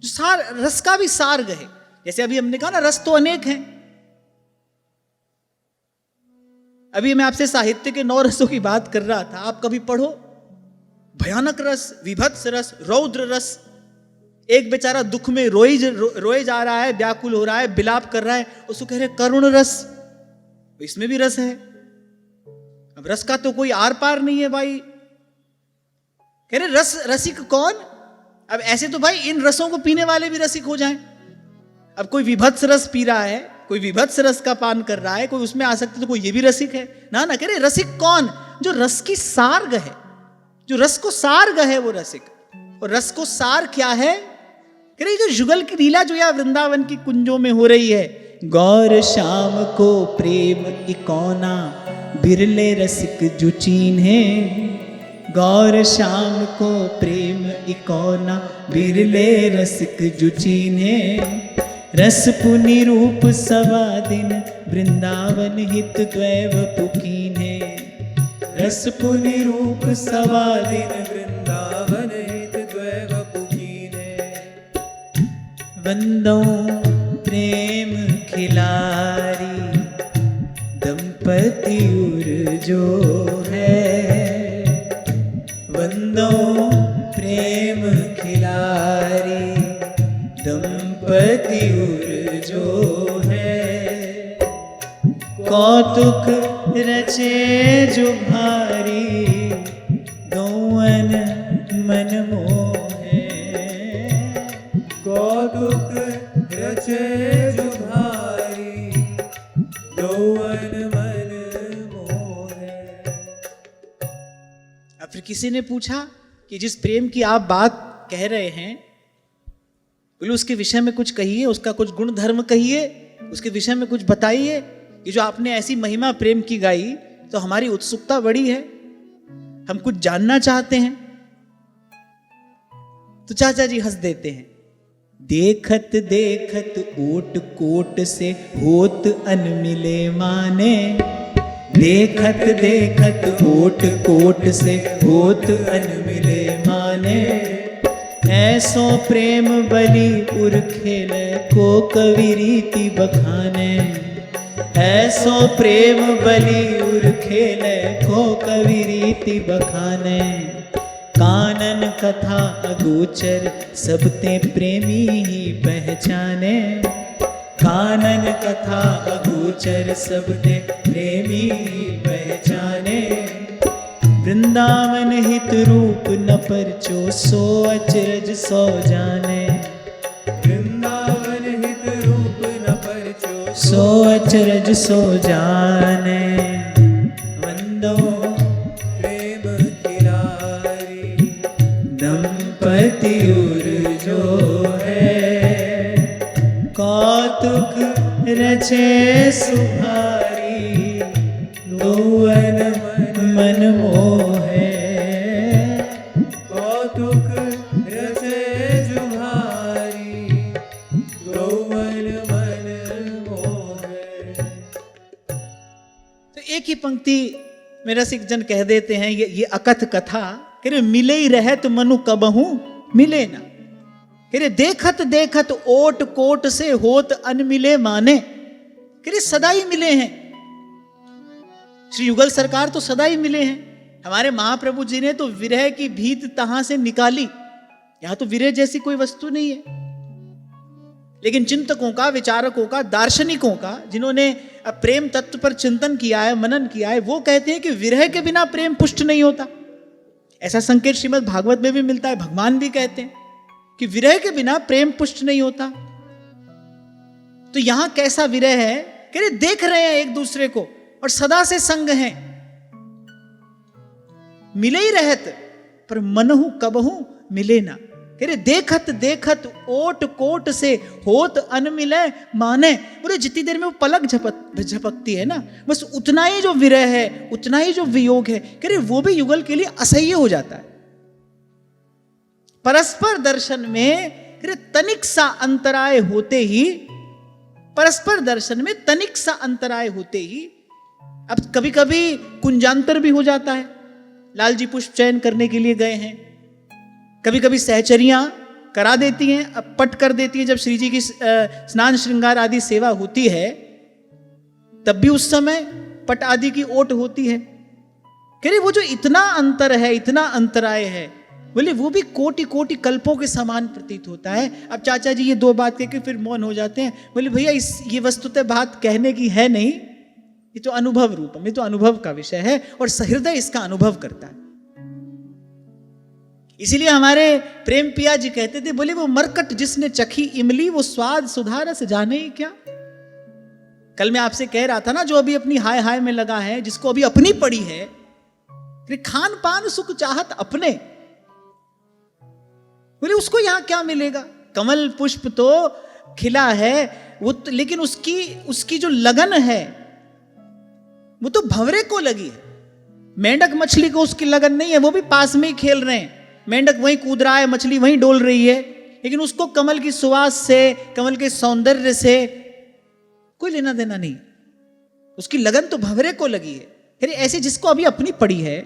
जो रस का भी सार्ग है। जैसे अभी हमने कहा ना, रस तो अनेक हैं। अभी मैं आपसे साहित्य के 9 रसों की बात कर रहा था, आप कभी पढ़ो। भयानक रस, विभत्स रस, रौद्र रस। एक बेचारा दुख में रोए जा रहा है, व्याकुल हो रहा है, बिलाप कर रहा है, उसको कह रहे करुण रस। इसमें भी रस है। अब रस का तो कोई आर पार नहीं है भाई। कह रहे रसिक कौन? अब ऐसे तो भाई इन रसों को पीने वाले भी रसिक हो जाएं। अब कोई विभत्स रस पी रहा है, कोई विभत्स रस का पान कर रहा है, कोई उसमें आ सकता है, तो कोई ये भी रसिक है ना। कह रहे रसिक कौन? जो रस की सार्ग है, जो रस को सार्ग है वो रसिक। और रस को सार क्या है? कह रहे जो जुगल की लीला जो या वृंदावन की कुंजों में हो रही है। गौर श्याम को प्रेम इकोना, बिरले रसिक जो चीन है। गौर श्याम को प्रेम इकोना, बिरले रसिक जो चीन है। रस पुनि रूप सवा दिन, वृंदावन हित द्वैव पुकीन है। रस पुनि रूप सवा दिन, वृंदावन हित द्वैव पुकीन है। वंदो प्रेम खिलारी, दंपति उर जो है। वंदो प्रेम खिलारी, दंपति उर जो है। कौतुक रचे जो भारी, गौवन मन मोहे। कौतुक रचे जो भारी, गौवन मन मोहे। अब फिर किसी ने पूछा कि जिस प्रेम की आप बात कह रहे हैं, बोले उसके विषय में कुछ कहिए, उसका कुछ गुण धर्म कहिए, उसके विषय में कुछ बताइए। ये जो आपने ऐसी महिमा प्रेम की गाई, तो हमारी उत्सुकता बड़ी है, हम कुछ जानना चाहते हैं। तो चाचा जी हंस देते हैं। देखत देखत ओट कोट से होत अनमिले माने, देखत देखत ओट कोट से होत अनमिले माने, ऐसो प्रेम बलि उर खेल को कवि रीति बखाने, ऐसो प्रेम बलि उर खेल को कवि रीति बखाने, कानन कथा अगोचर सबते प्रेमी ही पहचाने, कानन कथा अगोचर सबते प्रेमी ही पहचाने, वृंदावन हित रूप न परचो सो अचरज सो जाने, वृंदावन हित रूप न परचो सो अचरज सो जाने। वंदो प्रेम खिलारी, दंपति उर जो है, कौतुक रचे सुधारी, दोवन मन मोहे, कौतुक रचे जुहारी, गौवन मन मोहे। तो एक ही पंक्ति मेरा सिख जन कह देते हैं, ये अकथ कथा, कह रहे मिले ही रहत मनु कबहू मिले ना, कह रहे देखत देखत ओट कोट से होत अनमिले माने, कह रहे सदा ही मिले हैं। श्री युगल सरकार तो सदा ही मिले हैं। हमारे महाप्रभु जी ने तो विरह की भीत तहां से निकाली, यहां तो विरह जैसी कोई वस्तु नहीं है। लेकिन चिंतकों का, विचारकों का, दार्शनिकों का, जिन्होंने प्रेम तत्व पर चिंतन किया है, मनन किया है, वो कहते हैं कि विरह के बिना प्रेम पुष्ट नहीं होता। ऐसा संकेत श्रीमद् भागवत में भी मिलता है। भगवान भी कहते हैं कि विरह के बिना प्रेम पुष्ट नहीं होता। तो यहां कैसा विरह है, कह रहे देख रहे हैं एक दूसरे को और सदा से संग हैं, मिले ही रहत पर मनहु कबहू मिले ना, कह रहे देखत देखत ओट कोट से होत अनमिले माने। बोले जितनी देर में वो पलक झपकती है ना, बस उतना ही जो विरह है, उतना ही जो वियोग है, कह रहे वो भी युगल के लिए असह्य हो जाता है। परस्पर दर्शन में कह रहे तनिक सा अंतराय होते ही, परस्पर दर्शन में तनिक सा अंतराय होते ही, अब कभी कभी कुंजांतर भी हो जाता है। लाल जी पुष्प चयन करने के लिए गए हैं, कभी कभी सहचरियां करा देती हैं, अब पट कर देती हैं। जब श्री जी की स्नान श्रृंगार आदि सेवा होती है, तब भी उस समय पट आदि की ओट होती है। कह रहे वो जो इतना अंतर है, इतना अंतराय है, बोले वो भी कोटि कोटि कल्पों के समान प्रतीत होता है। अब चाचा जी ये दो बात कहकर फिर मौन हो जाते हैं। बोले भैया ये वस्तुतः बात कहने की है नहीं, ये तो अनुभव रूपम, ये तो अनुभव का विषय है और सहृदय इसका अनुभव करता है। इसीलिए हमारे प्रेम पिया जी कहते थे, बोले वो मरकट जिसने चखी इमली, वो स्वाद सुधा रस जाने ही क्या। कल मैं आपसे कह रहा था ना, जो अभी अपनी हाय हाय में लगा है, जिसको अभी अपनी पड़ी है, खान पान सुख चाहत अपने, बोले उसको यहां क्या मिलेगा। कमल पुष्प तो खिला है वो तो, लेकिन उसकी जो लगन है वो तो भंवरे को लगी है। मेंढक मछली को उसकी लगन नहीं है, वो भी पास में ही खेल रहे हैं, मेंढक वहीं कूद रहा है, मछली वहीं डोल रही है, लेकिन उसको कमल की सुवास से, कमल के सौंदर्य से कोई लेना देना नहीं। उसकी लगन तो भंवरे को लगी है। फिर ऐसे जिसको अभी अपनी पड़ी है,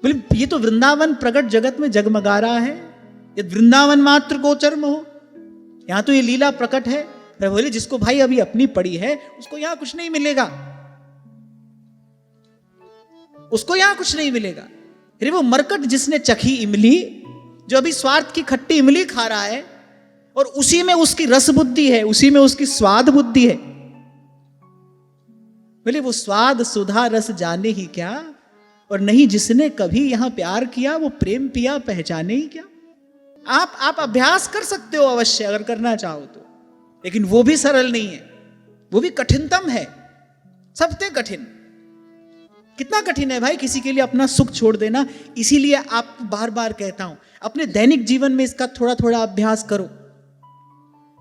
बोले ये तो वृंदावन प्रगट जगत में जगमगा रहा है, ये वृंदावन मात्र गोचर में हो, यहां तो ये लीला प्रकट है। फिर बोले जिसको भाई अभी अपनी पड़ी है, उसको यहां कुछ नहीं मिलेगा, उसको यहां कुछ नहीं मिलेगा। फिर वो मरकट जिसने चखी इमली, जो अभी स्वार्थ की खट्टी इमली खा रहा है और उसी में उसकी रस बुद्धि है, उसी में उसकी स्वाद बुद्धि है, बोले वो स्वाद सुधा रस जाने ही क्या, और नहीं जिसने कभी यहां प्यार किया वो प्रेम पिया पहचाने ही क्या। आप अभ्यास कर सकते हो अवश्य, अगर करना चाहो तो, लेकिन वो भी सरल नहीं है, वो भी कठिनतम है, सबसे कठिन। कितना कठिन है भाई किसी के लिए अपना सुख छोड़ देना। इसीलिए आप बार बार कहता हूं अपने दैनिक जीवन में इसका थोड़ा थोड़ा अभ्यास करो।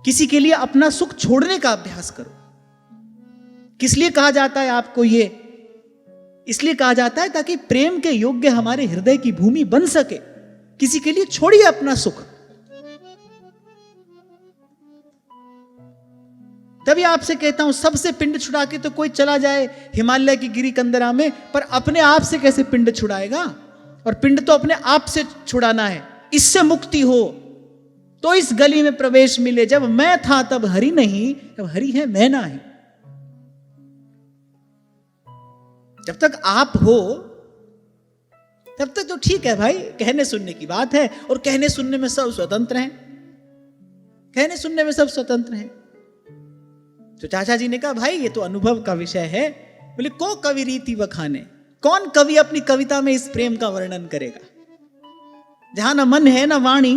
किसी के लिए अपना सुख छोड़ने का अभ्यास करो। किस लिए कहा जाता है आपको ये? इसलिए कहा जाता है ताकि प्रेम के योग्य हमारे हृदय की भूमि बन सके। किसी के लिए छोड़िए अपना सुख। तभी आपसे कहता हूं सबसे पिंड छुड़ा के तो कोई चला जाए हिमालय की गिरी कंदरा में, पर अपने आप से कैसे पिंड छुड़ाएगा? और पिंड तो अपने आप से छुड़ाना है। इससे मुक्ति हो तो इस गली में प्रवेश मिले। जब मैं था तब हरि नहीं, तब हरि है मैं नहीं। जब तक आप हो तब तक तो ठीक है भाई, कहने सुनने की बात है। और कहने सुनने में सब स्वतंत्र हैं, कहने सुनने में सब स्वतंत्र हैं। तो चाचा जी ने कहा भाई ये तो अनुभव का विषय है। बोले को कवि रीति बखाने, कौन कवि अपनी कविता में इस प्रेम का वर्णन करेगा? जहां ना मन है ना वाणी,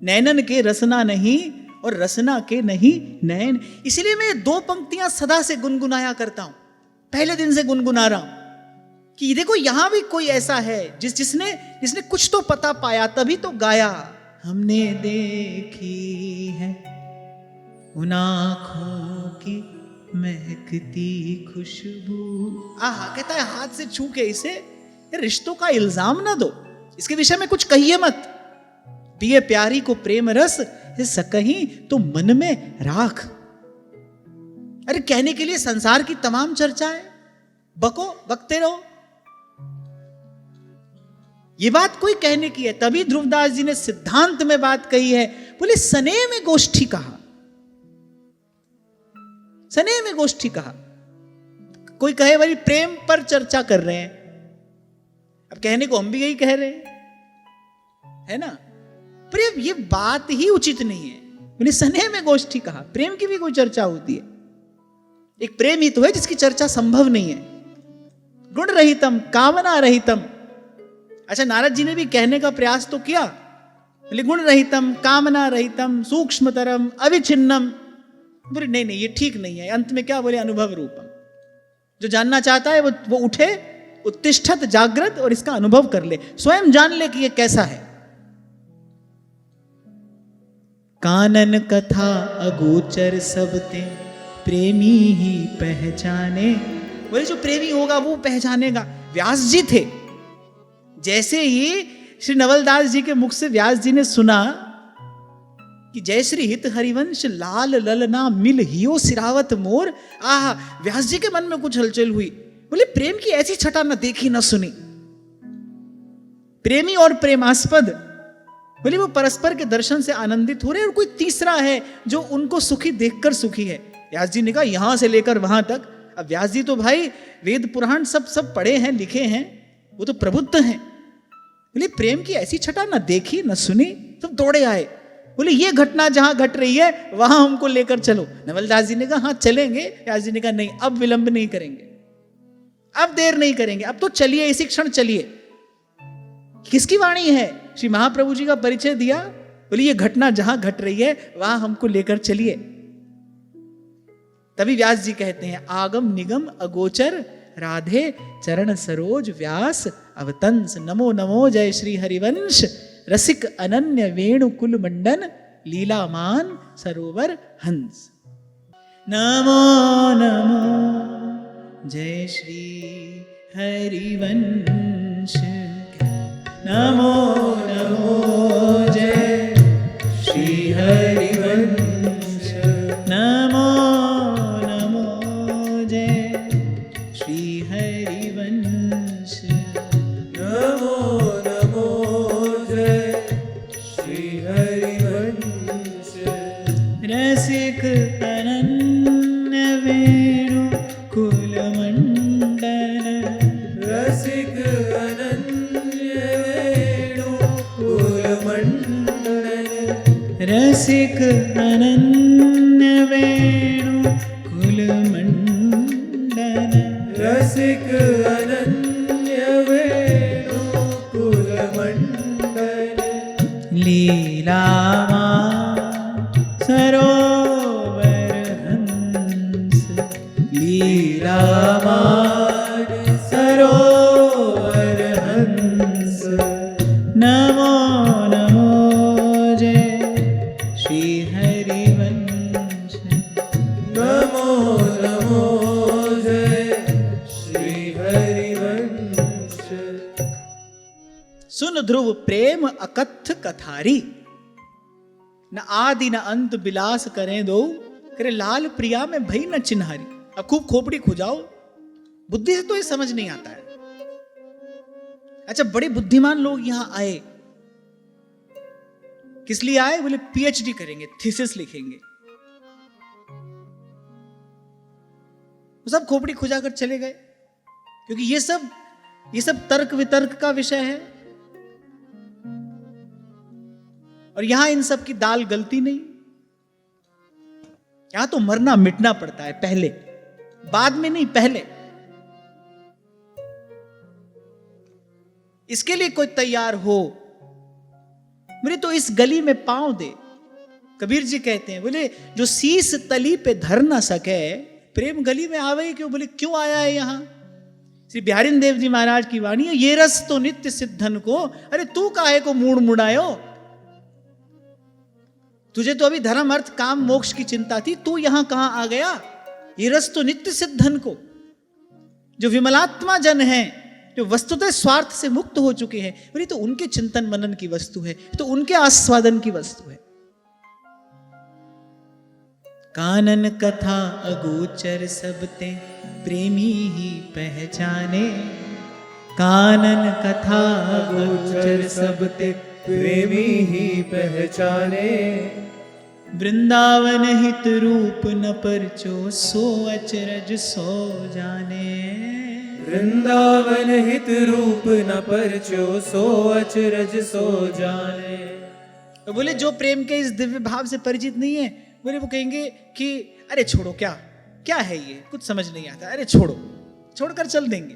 नैनन के रसना नहीं और रसना के नहीं नैन। इसलिए मैं दो पंक्तियां सदा से गुनगुनाया करता हूं, पहले दिन से गुनगुना रहा हूं कि देखो यहां भी कोई ऐसा है जिसने कुछ तो पता पाया, तभी तो गाया। हमने देखी है उन आँखों की महकती खुशबू। आहा, कहता है हाथ से छू के इसे रिश्तों का इल्जाम ना दो, इसके विषय में कुछ कहिए मत। पिए प्यारी को प्रेम रस सकहीं तो मन में राख। अरे कहने के लिए संसार की तमाम चर्चा है, बकते रहो। ये बात कोई कहने की है, तभी ध्रुवदास जी ने सिद्धांत में बात कही है। बोले सने में गोष्ठी कहा, सने में गोष्ठी कहा। कोई कहे भाई प्रेम पर चर्चा कर रहे हैं, अब कहने को हम भी यही कह रहे हैं, है ना? प्रेम ये बात ही उचित नहीं है। बोले सने में गोष्ठी कहा, प्रेम की भी कोई चर्चा होती है? एक प्रेम ही तो है जिसकी चर्चा संभव नहीं है। गुण रहितम कामना रहितम। अच्छा, नारद जी ने भी कहने का प्रयास तो किया, बोले गुण रहितम कामना रहितम सूक्ष्मतरम अविच्छिन्नम। बोले नहीं ये ठीक नहीं है। अंत में क्या बोले? अनुभव रूपम। जो जानना चाहता है वो उठे, उत्तिष्ठत जागृत, और इसका अनुभव कर ले, स्वयं जान ले कि ये कैसा है। कानन कथा अगोचर सबते प्रेमी ही पहचाने। बोले जो प्रेमी होगा वो पहचानेगा। व्यास जी थे, जैसे ही श्री नवलदास जी के मुख से व्यास जी ने सुना कि जय श्री हित हरिवंश लाल ललना मिल हियो सिरावत मोर, आहा, व्यास जी के मन में कुछ हलचल हुई। बोले प्रेम की ऐसी छटा न देखी न सुनी। प्रेमी और प्रेमास्पद, बोले वो परस्पर के दर्शन से आनंदित हो रहे, और कोई तीसरा है जो उनको सुखी देखकर सुखी है। व्यास जी ने कहा यहां से लेकर वहां तक। अब व्यास जी तो भाई वेद पुराण सब पढ़े हैं, लिखे हैं, वो तो प्रबुद्ध हैं। बोले प्रेम की ऐसी छटा न देखी न सुनी। सब दौड़े आए, बोले ये घटना जहां घट रही है वहां हमको लेकर चलो। नवलदास जी ने कहा हाँ चलेंगे। व्यास जी ने कहा नहीं, अब विलंब नहीं करेंगे, अब देर नहीं करेंगे, अब तो चलिए, इसी क्षण चलिए। किसकी वाणी है? श्री महाप्रभु जी का परिचय दिया। बोले ये घटना जहां घट रही है वहां हमको लेकर चलिए। तभी व्यास जी कहते हैं आगम निगम अगोचर राधे चरण सरोज व्यास अवतंस। नमो नमो जय श्री हरिवंश रसिक अनन्य वेणु कुल मंडन लीलामान सरोवर हंस। नमो नमो जय श्री हरिवंश। नमो नमो जय श्री हरिवंश। नमो नमो जय श्री हरिवंश। नमो नमो जय श्री हरिवंश। रसिक अनन्य वेणु कुल मंडन। रसिक अनन्य वेणु कुल मंडन। रसिक अनन्य वेणु कुल मंडन। रसिक अनन्य वेणु कुल मंडन। लीलामा सरोवर हंस। लीलामा अंश। सुन ध्रुव प्रेम अकथ कथारी, न आदि न अंत बिलास करें दो, करे लाल प्रिया में भई न चिन्हारी। अब खूब खोपड़ी खुजाओ, बुद्धि से तो ये समझ नहीं आता है। अच्छा, बड़े बुद्धिमान लोग यहां आए, किस लिए आए? बोले पीएचडी करेंगे, थीसिस लिखेंगे। वो सब खोपड़ी खुजाकर चले गए, क्योंकि ये सब तर्क वितर्क का विषय है, और यहां इन सब की दाल गलती नहीं। यहां तो मरना मिटना पड़ता है पहले, बाद में नहीं, पहले। इसके लिए कोई तैयार हो, बोले तो इस गली में पांव दे। कबीर जी कहते हैं, बोले जो शीस तली पे धर ना सके, प्रेम गली में आवे क्यों? बोले क्यों आया है यहां? श्री बिहारी देव जी महाराज की वाणी है, ये रस तो नित्य सिद्धन को, अरे तू काहे को मूड मुड़ायो? तुझे तो अभी धर्म अर्थ काम मोक्ष की चिंता थी, तू यहां कहां आ गया? ये रस तो नित्य सिद्धन को, जो विमलात्मा जन है, जो वस्तुतः स्वार्थ से मुक्त हो चुके हैं, बोले तो उनके चिंतन मनन की वस्तु है, तो उनके आस्वादन की वस्तु है। कानन कथा अगोचर सबते प्रेमी ही पहचाने, कानन कथा गोचर सबते प्रेमी ही पहचाने। वृंदावन हित रूप न परचो, सो अचरज सो जाने। वृंदावन हित रूप न परचो, सो अचरज सो जाने। तो बोले जो प्रेम के इस दिव्य भाव से परिचित नहीं है, बोले वो कहेंगे कि अरे छोड़ो, क्या क्या है ये, कुछ समझ नहीं आता, अरे छोड़ो, छोड़कर चल देंगे।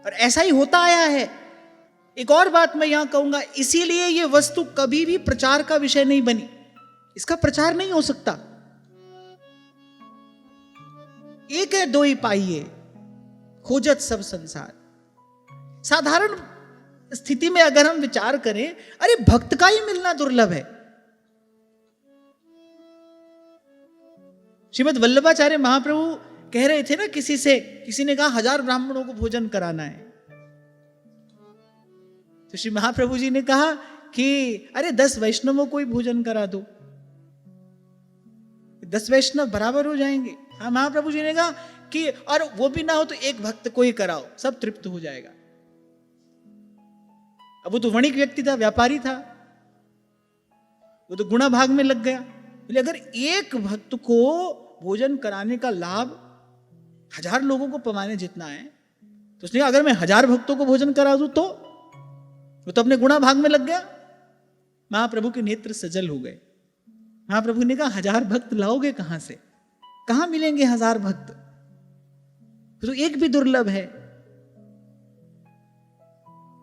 और ऐसा ही होता आया है। एक और बात मैं यहां कहूंगा, इसीलिए ये वस्तु कभी भी प्रचार का विषय नहीं बनी, इसका प्रचार नहीं हो सकता। एक है दो ही पाइये, खोजत सब संसार। साधारण स्थिति में अगर हम विचार करें, अरे भक्त का ही मिलना दुर्लभ है। श्रीमद् वल्लभाचार्य महाप्रभु कह रहे थे ना, किसी ने कहा 1000 ब्राह्मणों को भोजन कराना है, तो श्री महाप्रभु जी ने कहा कि अरे 10 वैष्णवों को ही भोजन करा दो, 10 वैष्णव बराबर हो जाएंगे। हाँ, महाप्रभु जी ने कहा कि और वो भी ना हो तो एक भक्त को ही कराओ, सब तृप्त हो जाएगा। अब वो तो वणिक व्यक्ति था, व्यापारी था, वो तो गुणा भाग में लग गया। बोले अगर एक भक्त को भोजन कराने का लाभ 1000 लोगों को पवाने जितना है, तो उसने कहा अगर मैं 1000 भक्तों को भोजन करा दूं तो वो तो अपने गुणा भाग में लग गया। महाप्रभु के नेत्र सजल हो गए। महाप्रभु ने कहा 1000 भक्त लाओगे कहां से, कहां मिलेंगे 1000 भक्त? तो एक भी दुर्लभ है।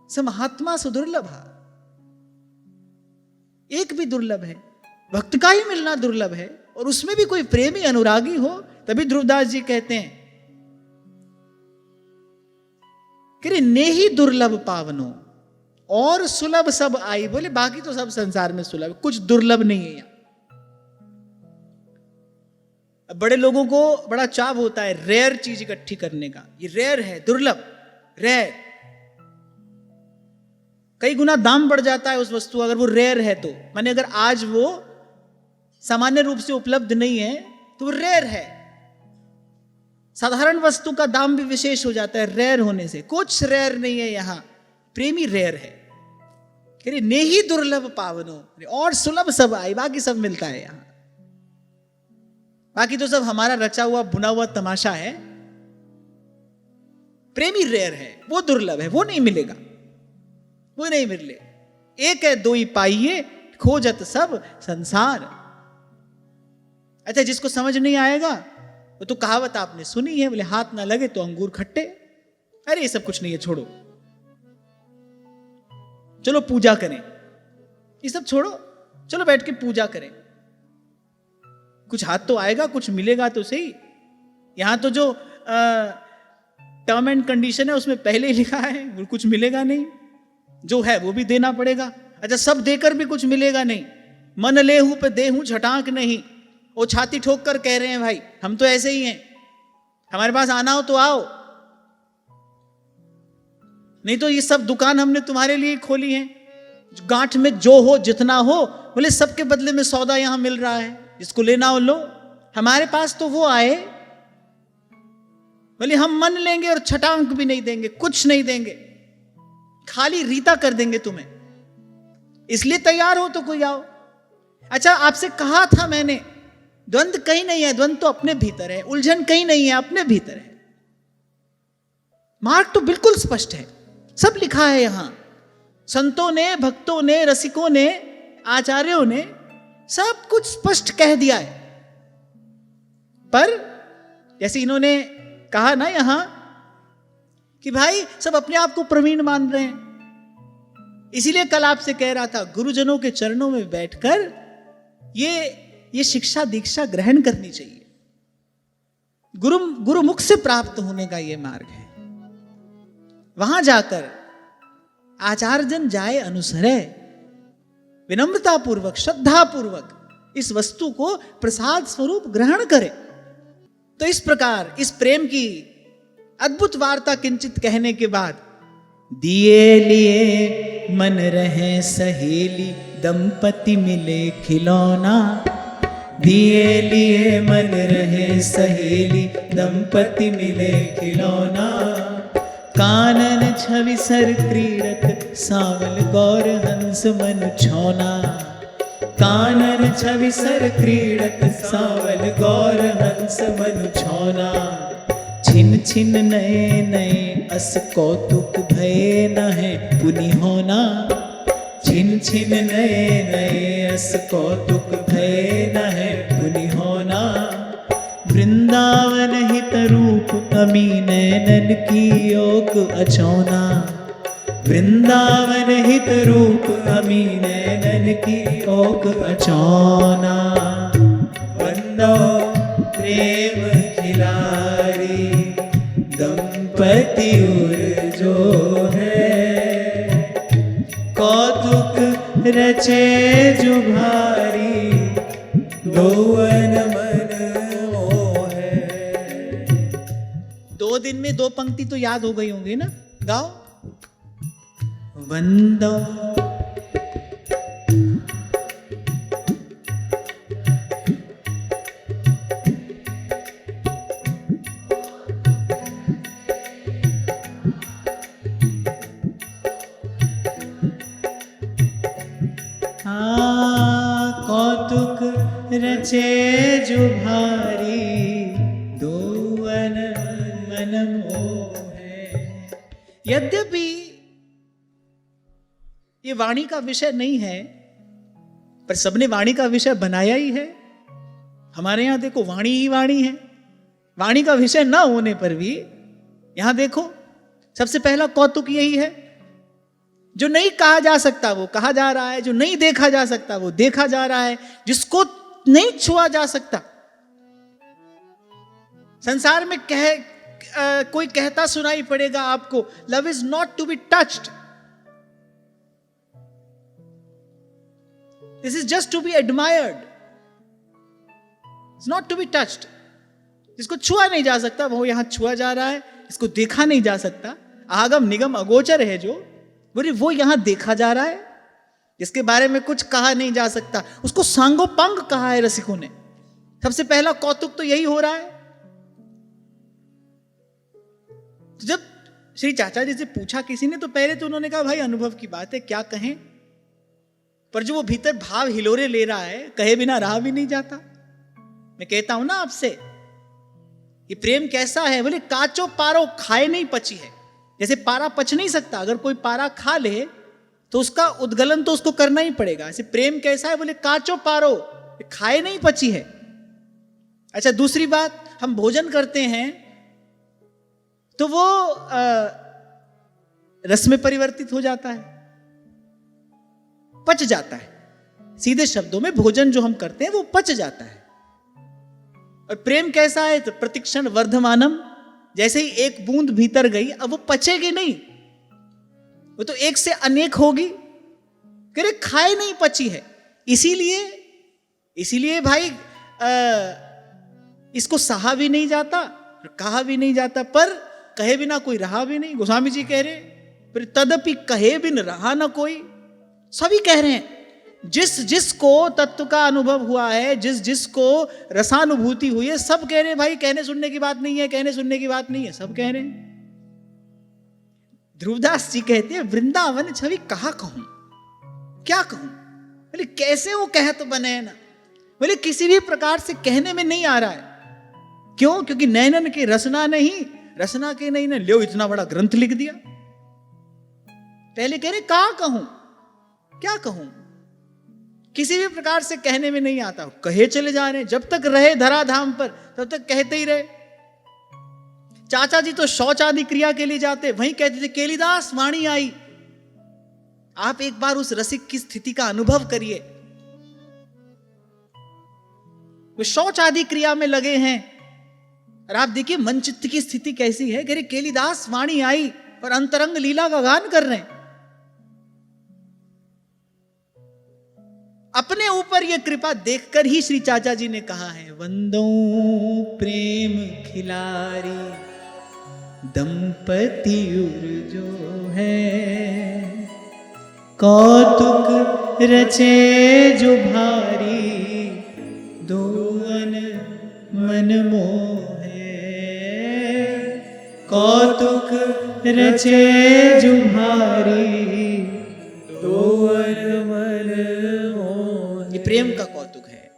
स महात्मा सुदुर्लभ, एक भी दुर्लभ है। भक्त का ही मिलना दुर्लभ है, और उसमें भी कोई प्रेमी अनुरागी हो। तभी ध्रुवदास जी कहते हैं कि ने ही दुर्लभ पावनो और सुलभ सब आई। बोले बाकी तो सब संसार में सुलभ, कुछ दुर्लभ नहीं है। अब बड़े लोगों को बड़ा चाव होता है रेयर चीज इकट्ठी करने का। ये रेयर है, दुर्लभ, रेयर। कई गुना दाम बढ़ जाता है उस वस्तु, अगर वो रेयर है तो। माने अगर आज वो सामान्य रूप से उपलब्ध नहीं है तो वो रेयर है। साधारण वस्तु का दाम भी विशेष हो जाता है रेयर होने से। कुछ रेयर नहीं है यहां, प्रेमी रेयर है। ने ही दुर्लभ पावनो और सुलभ सब आई। बाकी सब मिलता है यहां, बाकी तो सब हमारा रचा हुआ बुना हुआ तमाशा है। प्रेमी रेयर है, वो दुर्लभ है, वो नहीं मिलेगा, वो नहीं मिले। एक है दो ही पाइये, खोजत सब संसार। अच्छा, जिसको समझ नहीं आएगा वो तो कहावत आपने सुनी है, बोले हाथ ना लगे तो अंगूर खट्टे। अरे ये सब कुछ नहीं है, छोड़ो, चलो पूजा करें। ये सब छोड़ो, चलो बैठ के पूजा करें। कुछ हाथ तो आएगा, कुछ मिलेगा तो सही। यहां तो जो टर्म एंड कंडीशन है उसमें पहले ही लिखा है वो कुछ मिलेगा नहीं, जो है वो भी देना पड़ेगा। अच्छा, सब देकर भी कुछ मिलेगा नहीं। मन लेहू पे देहू झटाक नहीं। वो छाती ठोक कर कह रहे हैं भाई हम तो ऐसे ही हैं, हमारे पास आना हो तो आओ। नहीं तो ये सब दुकान हमने तुम्हारे लिए खोली है, गांठ में जो हो जितना हो, बोले सबके बदले में सौदा यहां मिल रहा है, जिसको लेना हो लो। हमारे पास तो वो आए, बोले हम मन लेंगे और छटांक भी नहीं देंगे, कुछ नहीं देंगे, खाली रीता कर देंगे तुम्हें, इसलिए तैयार हो तो कोई आओ। अच्छा, आपसे कहा था मैंने, द्वंद्व कहीं नहीं है, द्वंद्व तो अपने भीतर है, उलझन कहीं नहीं है, अपने भीतर है। मार्ग तो बिल्कुल स्पष्ट है, सब लिखा है यहां। संतों ने, भक्तों ने, रसिकों ने, आचार्यों ने सब कुछ स्पष्ट कह दिया है। पर जैसे इन्होंने कहा ना यहां कि भाई सब अपने आप को प्रवीण मान रहे हैं, इसीलिए कल आपसे कह रहा था गुरुजनों के चरणों में बैठकर ये शिक्षा दीक्षा ग्रहण करनी चाहिए। गुरुमुख से प्राप्त होने का ये मार्ग है। वहां जाकर आचार्यजन जाए अनुसरे, विनम्रता पूर्वक, श्रद्धा पूर्वक इस वस्तु को प्रसाद स्वरूप ग्रहण करे। तो इस प्रकार इस प्रेम की अद्भुत वार्ता किंचित कहने के बाद, दिए लिए मन रहे सहेली, दंपति मिले खिलौना। दिए लिए मन रहे सहेली, दंपति मिले खिलौना। कानन छवि सर क्रीड़त, सावल गौर हंस मनु छौना। कानन छवि सर क्रीड़त, सावल गौर हंस मनु छौना। छिन छिन नए नए अस कौतुक भय न है पुनि होना। छिन छिन नए नए अस कौतुक भय न है पुनि होना। वृंदावन हित रूप अमी नैनन की योग अछौना। वृंदावन हित रूप अमी नैनन की योग अछौना। वंदो प्रेम खिलारी, दंपति उर जो है। कौतुक रचे जुभारी, दोवन मन मोहे। 2 दिन में 2 पंक्ति तो याद हो गई होंगी ना, गाओ। वंदो कौतुक रचे जुभारी, दोवन मन मोहे। यद्यपि ये वाणी का विषय नहीं है, पर सबने वाणी का विषय बनाया ही है। हमारे यहां देखो वाणी ही वाणी है, वाणी का विषय ना होने पर भी यहां देखो सबसे पहला कौतुक यही है। जो नहीं कहा जा सकता वो कहा जा रहा है, जो नहीं देखा जा सकता वो देखा जा रहा है, जिसको नहीं छुआ जा सकता। संसार में कोई कहता सुनाई पड़ेगा आपको, love is not to be touched, this is just to be admired, it's not to be touched. जिसको छुआ नहीं जा सकता वो यहां छुआ जा रहा है, इसको देखा नहीं जा सकता, आगम निगम अगोचर है जो, बोले वो यहां देखा जा रहा है। जिसके बारे में कुछ कहा नहीं जा सकता उसको सांगोपांग कहा है रसिकों ने। सबसे पहला कौतुक तो यही हो रहा है। तो जब श्री चाचा जी से पूछा किसी ने, तो पहले तो उन्होंने कहा भाई अनुभव की बात है, क्या कहें। पर जो वो भीतर भाव हिलोरे ले रहा है, कहे बिना रहा भी नहीं जाता। मैं कहता हूं ना आपसे, ये प्रेम कैसा है, बोले काचो पारो खाए नहीं पची है। जैसे पारा पच नहीं सकता, अगर कोई पारा खा ले तो उसका उद्गलन तो उसको करना ही पड़ेगा। ऐसे प्रेम कैसा है, बोले काचो पारो, खाए नहीं पची है। अच्छा, दूसरी बात, हम भोजन करते हैं तो वो रस में परिवर्तित हो जाता है, पच जाता है। सीधे शब्दों में भोजन जो हम करते हैं वो पच जाता है। और प्रेम कैसा है, तो प्रतिक्षण वर्धमानम, जैसे ही एक बूंद भीतर गई अब वो पचेगी नहीं, वो तो एक से अनेक होगी। कह रहे खाए नहीं पची है। इसीलिए भाई इसको सहा भी नहीं जाता, कहा भी नहीं जाता, पर कहे बिना कोई रहा भी नहीं। गोस्वामी जी कह रहे फिर तदपि कहे बिन रहा न कोई। सभी कह रहे हैं, जिस जिसको तत्व का अनुभव हुआ है, जिस जिसको रसानुभूति हुई है, सब कह रहे हैं भाई कहने सुनने की बात नहीं है, कहने सुनने की बात नहीं है, सब कह रहे हैं। ध्रुवदास जी कहते हैं, वृंदावन छवि कहा कहूं, क्या कहूं। बोले कैसे वो कहत बने ना, बोले किसी भी प्रकार से कहने में नहीं आ रहा है। क्यों? क्योंकि नैनन के रसना नहीं, रसना के नहीं, लो इतना बड़ा ग्रंथ लिख दिया। पहले कह रहे कहा कहूं, क्या कहूं, किसी भी प्रकार से कहने में नहीं आता, कहे चले जा रहे हैं। जब तक रहे धराधाम पर तब तक कहते ही रहे। चाचा जी तो शौच आदि क्रिया के लिए जाते, वहीं कहते थे केलिदास वाणी आई। आप एक बार उस रसिक की स्थिति का अनुभव करिए। वे शौच आदि क्रिया में लगे हैं और आप देखिए मन चित्त की स्थिति कैसी है। कह रहे केलिदास वाणी आई और अंतरंग लीला का गान कर रहे हैं। अपने ऊपर यह कृपा देखकर ही श्री चाचा जी ने कहा है, वंदो प्रेम खिलारी दंपति जो है, कौतुक रचे जो भारी दोवन मन मोहे। कौतुक रचे जो भारी दोवन मन मोहे। ये प्रेम का कौतुक है।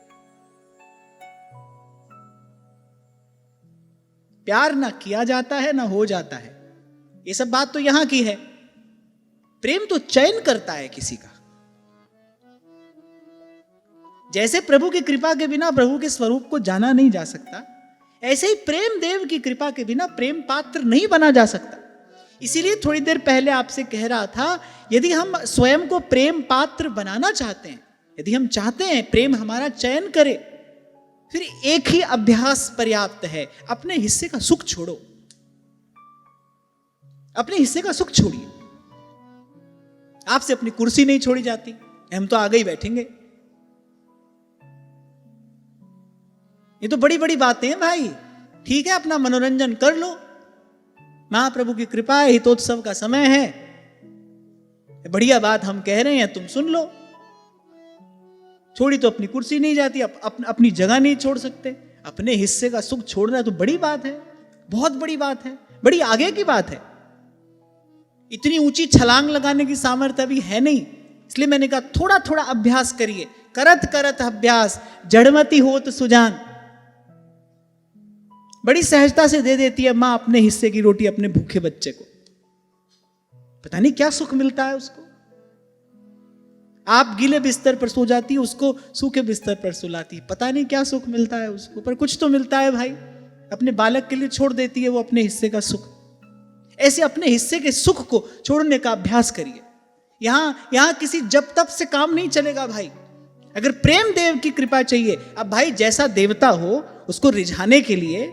प्यार ना किया जाता है ना हो जाता है, ये सब बात तो यहां की है। प्रेम तो चयन करता है किसी का। जैसे प्रभु की कृपा के बिना प्रभु के स्वरूप को जाना नहीं जा सकता, ऐसे ही प्रेम देव की कृपा के बिना प्रेम पात्र नहीं बना जा सकता। इसीलिए थोड़ी देर पहले आपसे कह रहा था, यदि हम स्वयं को प्रेम पात्र बनाना चाहते हैं, यदि हम चाहते हैं प्रेम हमारा चयन करे, फिर एक ही अभ्यास पर्याप्त है। अपने हिस्से का सुख छोड़ो, अपने हिस्से का सुख छोड़िए। आपसे अपनी कुर्सी नहीं छोड़ी जाती, हम तो आगे ही बैठेंगे। ये तो बड़ी बड़ी बातें हैं भाई। ठीक है, अपना मनोरंजन कर लो, महाप्रभु की कृपा है, हितोत्सव का समय है, बढ़िया बात हम कह रहे हैं, तुम सुन लो। छोड़ी तो अपनी कुर्सी नहीं जाती, अपनी जगह नहीं छोड़ सकते। अपने हिस्से का सुख छोड़ना तो बड़ी बात है, बहुत बड़ी बात है, बड़ी आगे की बात है। इतनी ऊंची छलांग लगाने की सामर्थ्य अभी है नहीं, इसलिए मैंने कहा थोड़ा थोड़ा अभ्यास करिए। करत करत अभ्यास जड़मती होत सुजान। बड़ी सहजता से दे देती है मां अपने हिस्से की रोटी अपने भूखे बच्चे को। पता नहीं क्या सुख मिलता है उसको। आप गीले बिस्तर पर सो जाती है, उसको सूखे बिस्तर पर सुलाती है। पता नहीं क्या सुख मिलता है उसको, पर कुछ तो मिलता है भाई। अपने बालक के लिए छोड़ देती है वो अपने हिस्से का सुख। ऐसे अपने हिस्से के सुख को छोड़ने का अभ्यास करिए। यहां किसी जब तब से काम नहीं चलेगा भाई। अगर प्रेम देव की कृपा चाहिए, अब भाई जैसा देवता हो उसको रिझाने के लिए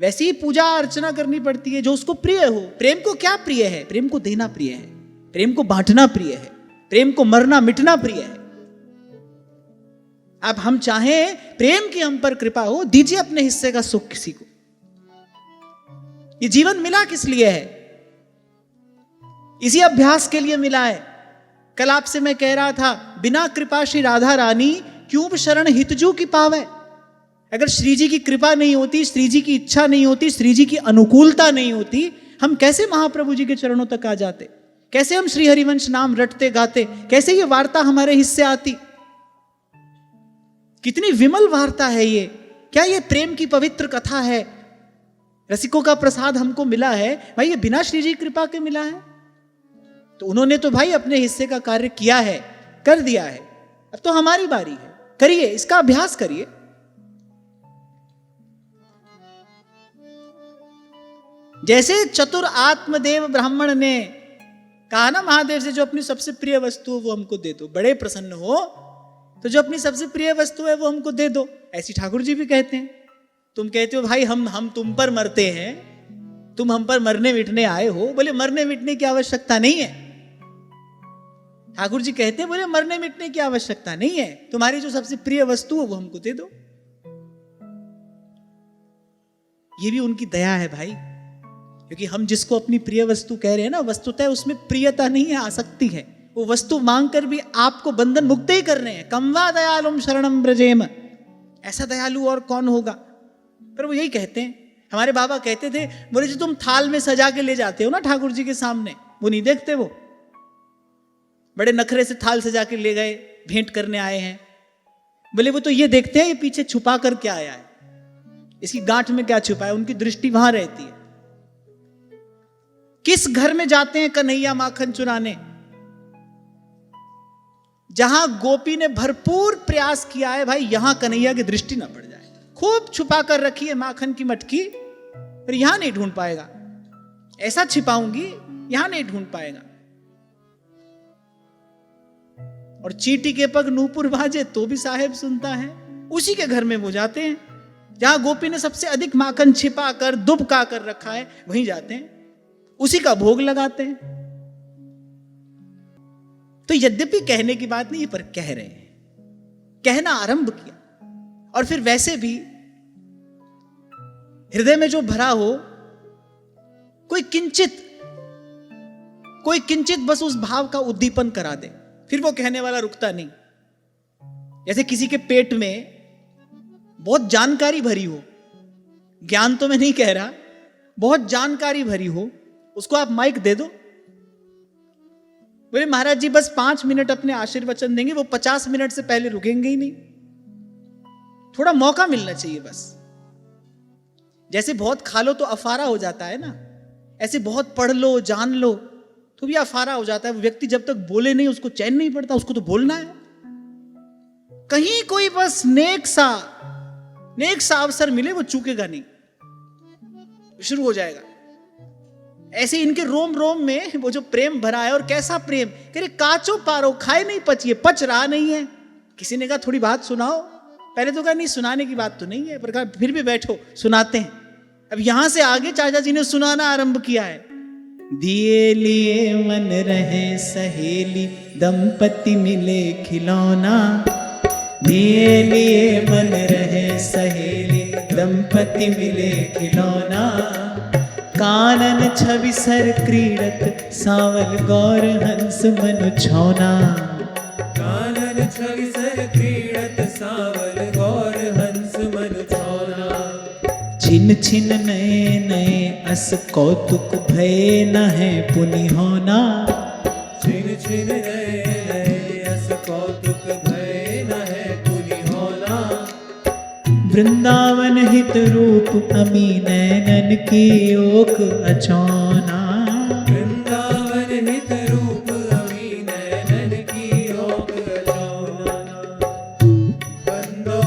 वैसी ही पूजा अर्चना करनी पड़ती है जो उसको प्रिय हो। प्रेम को क्या प्रिय है? प्रेम को देना प्रिय है, प्रेम को बांटना प्रिय है, प्रेम को मरना मिटना प्रिय है। अब हम चाहें प्रेम की हम पर कृपा हो, दीजिए अपने हिस्से का सुख किसी को। ये जीवन मिला किस लिए है? इसी अभ्यास के लिए मिला है। कल आपसे मैं कह रहा था, बिना कृपा श्री राधा रानी क्यों शरण हितजू की पावे। अगर श्री जी की कृपा नहीं होती, श्री जी की इच्छा नहीं होती, श्री जी की अनुकूलता नहीं होती, हम कैसे महाप्रभु जी के चरणों तक आ जाते? कैसे हम श्री हरिवंश नाम रटते गाते? कैसे ये वार्ता हमारे हिस्से आती? कितनी विमल वार्ता है ये। क्या ये प्रेम की पवित्र कथा है? रसिकों का प्रसाद हमको मिला है भाई, ये बिना श्री जी की कृपा के मिला है। तो उन्होंने तो भाई अपने हिस्से का कार्य किया है, कर दिया है। अब तो हमारी बारी है, करिए, इसका अभ्यास करिए। जैसे चतुर आत्मदेव ब्राह्मण ने कहा ना महादेव से, जो अपनी सबसे प्रिय वस्तु है वो हमको दे दो। बड़े प्रसन्न हो तो जो अपनी सबसे प्रिय वस्तु है वो हमको दे दो। ऐसी ठाकुर जी भी कहते हैं। तुम कहते हो भाई हम तुम पर मरते हैं, तुम हम पर मरने मिटने आए हो। बोले मरने मिटने की आवश्यकता नहीं है। ठाकुर जी कहते हैं, बोले मरने मिटने की आवश्यकता नहीं है, तुम्हारी जो सबसे प्रिय वस्तु है वो हमको दे दो। ये भी उनकी दया है भाई, क्योंकि हम जिसको अपनी प्रिय वस्तु कह रहे हैं ना, वस्तुतः उसमें प्रियता नहीं है, आसक्ति है। वो वस्तु मांगकर भी आपको बंधन मुक्त ही कर रहे हैं। कमवा दयालुम शरणम ब्रजेम, ऐसा दयालु और कौन होगा। पर वो यही कहते हैं, हमारे बाबा कहते थे, बोले जो तुम थाल में सजा के ले जाते हो ना ठाकुर जी के सामने, वो नहीं देखते, वो बड़े नखरे से थाल सजा के ले गए, भेंट करने आए हैं। बोले वो तो ये देखते हैं ये पीछे छुपा कर क्या आया है, इसकी गांठ में क्या छुपा है, उनकी दृष्टि वहां रहती है। किस घर में जाते हैं कन्हैया माखन चुराने, जहां गोपी ने भरपूर प्रयास किया है भाई यहां कन्हैया की दृष्टि ना पड़ जाए, खूब छुपा कर रखी है माखन की मटकी, पर यहां नहीं ढूंढ पाएगा, ऐसा छिपाऊंगी यहां नहीं ढूंढ पाएगा। और चींटी के पग नूपुर बाजे तो भी साहेब सुनता है, उसी के घर में वो जाते हैं जहां गोपी ने सबसे अधिक माखन छिपा कर दुबका कर रखा है, वहीं जाते हैं, उसी का भोग लगाते हैं। तो यद्यपि कहने की बात नहीं, पर कह रहे हैं, कहना आरंभ किया। और फिर वैसे भी हृदय में जो भरा हो, कोई किंचित बस उस भाव का उद्दीपन करा दे, फिर वो कहने वाला रुकता नहीं। जैसे किसी के पेट में बहुत जानकारी भरी हो, ज्ञान तो मैं नहीं कह रहा, बहुत जानकारी भरी हो, उसको आप माइक दे दो, बोले महाराज जी बस 5 मिनट अपने आशीर्वचन देंगे, वो 50 मिनट से पहले रुकेंगे ही नहीं। थोड़ा मौका मिलना चाहिए बस। जैसे बहुत खा लो तो अफारा हो जाता है ना, ऐसे बहुत पढ़ लो जान लो तो भी अफारा हो जाता है। वो व्यक्ति जब तक बोले नहीं उसको चैन नहीं पड़ता, उसको तो बोलना है। कहीं कोई बस नेक सा अवसर मिले, वो चूकेगा नहीं, शुरू हो जाएगा। ऐसे इनके रोम रोम में वो जो प्रेम भरा है, और कैसा प्रेम, कह रहे काचो पारो खाए नहीं पचिए, पच रहा नहीं है। किसी ने कहा थोड़ी बात सुनाओ, पहले तो कहा नहीं सुनाने की बात तो नहीं है, पर कहा फिर भी बैठो सुनाते हैं। अब यहां से आगे चाचा जी ने सुनाना आरंभ किया है। दिए लिए मन रहे सहेली, दंपति मिले खिलौना, दिए लिए मन रहे सहेली, दंपति मिले खिलौना, कानन छवि सर क्रीड़त, सांवल गौर हंस मनु छौना, कानन छवि सर क्रीड़त, सांवल गौर हंस मनु छौना, छिन छिन नए नए अस कौतुक भय न है पुनि होना, छिन छिन नए नए अस कौतुक भय न है पुनि होना, वृंदावन हित रूप अमी नैनन की ओक अचौना, वृंदावन हित रूप अमी नैनन की ओक अचौना, बंदो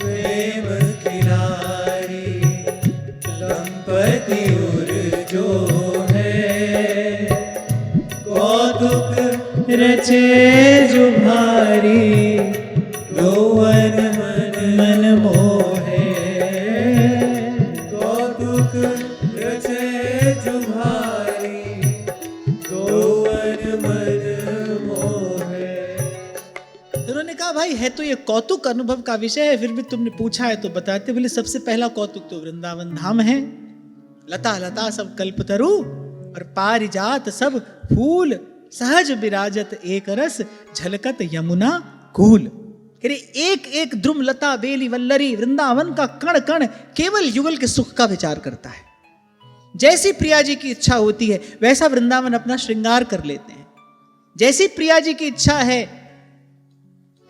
प्रेम खिलारी, दंपति उर जो है, कौतुक रचे जो भारी, यौवन मन मोहे, कौतुक रचे जुभारी, यौवन मन मोहे। उन्होंने कहा भाई है तो ये कौतुक अनुभव का विषय है, फिर भी तुमने पूछा है तो बताते। बोले सबसे पहला कौतुक तो वृंदावन धाम है, लता लता सब कल्पतरु, और पारिजात सब फूल, सहज विराजत एक रस, झलकत यमुना कूल। एक एक द्रुम लता बेली वल्लरी, वृंदावन का कण कण केवल युगल के सुख का विचार करता है। जैसी प्रिया जी की इच्छा होती है वैसा वृंदावन अपना श्रृंगार कर लेते हैं। जैसी प्रिया जी की इच्छा है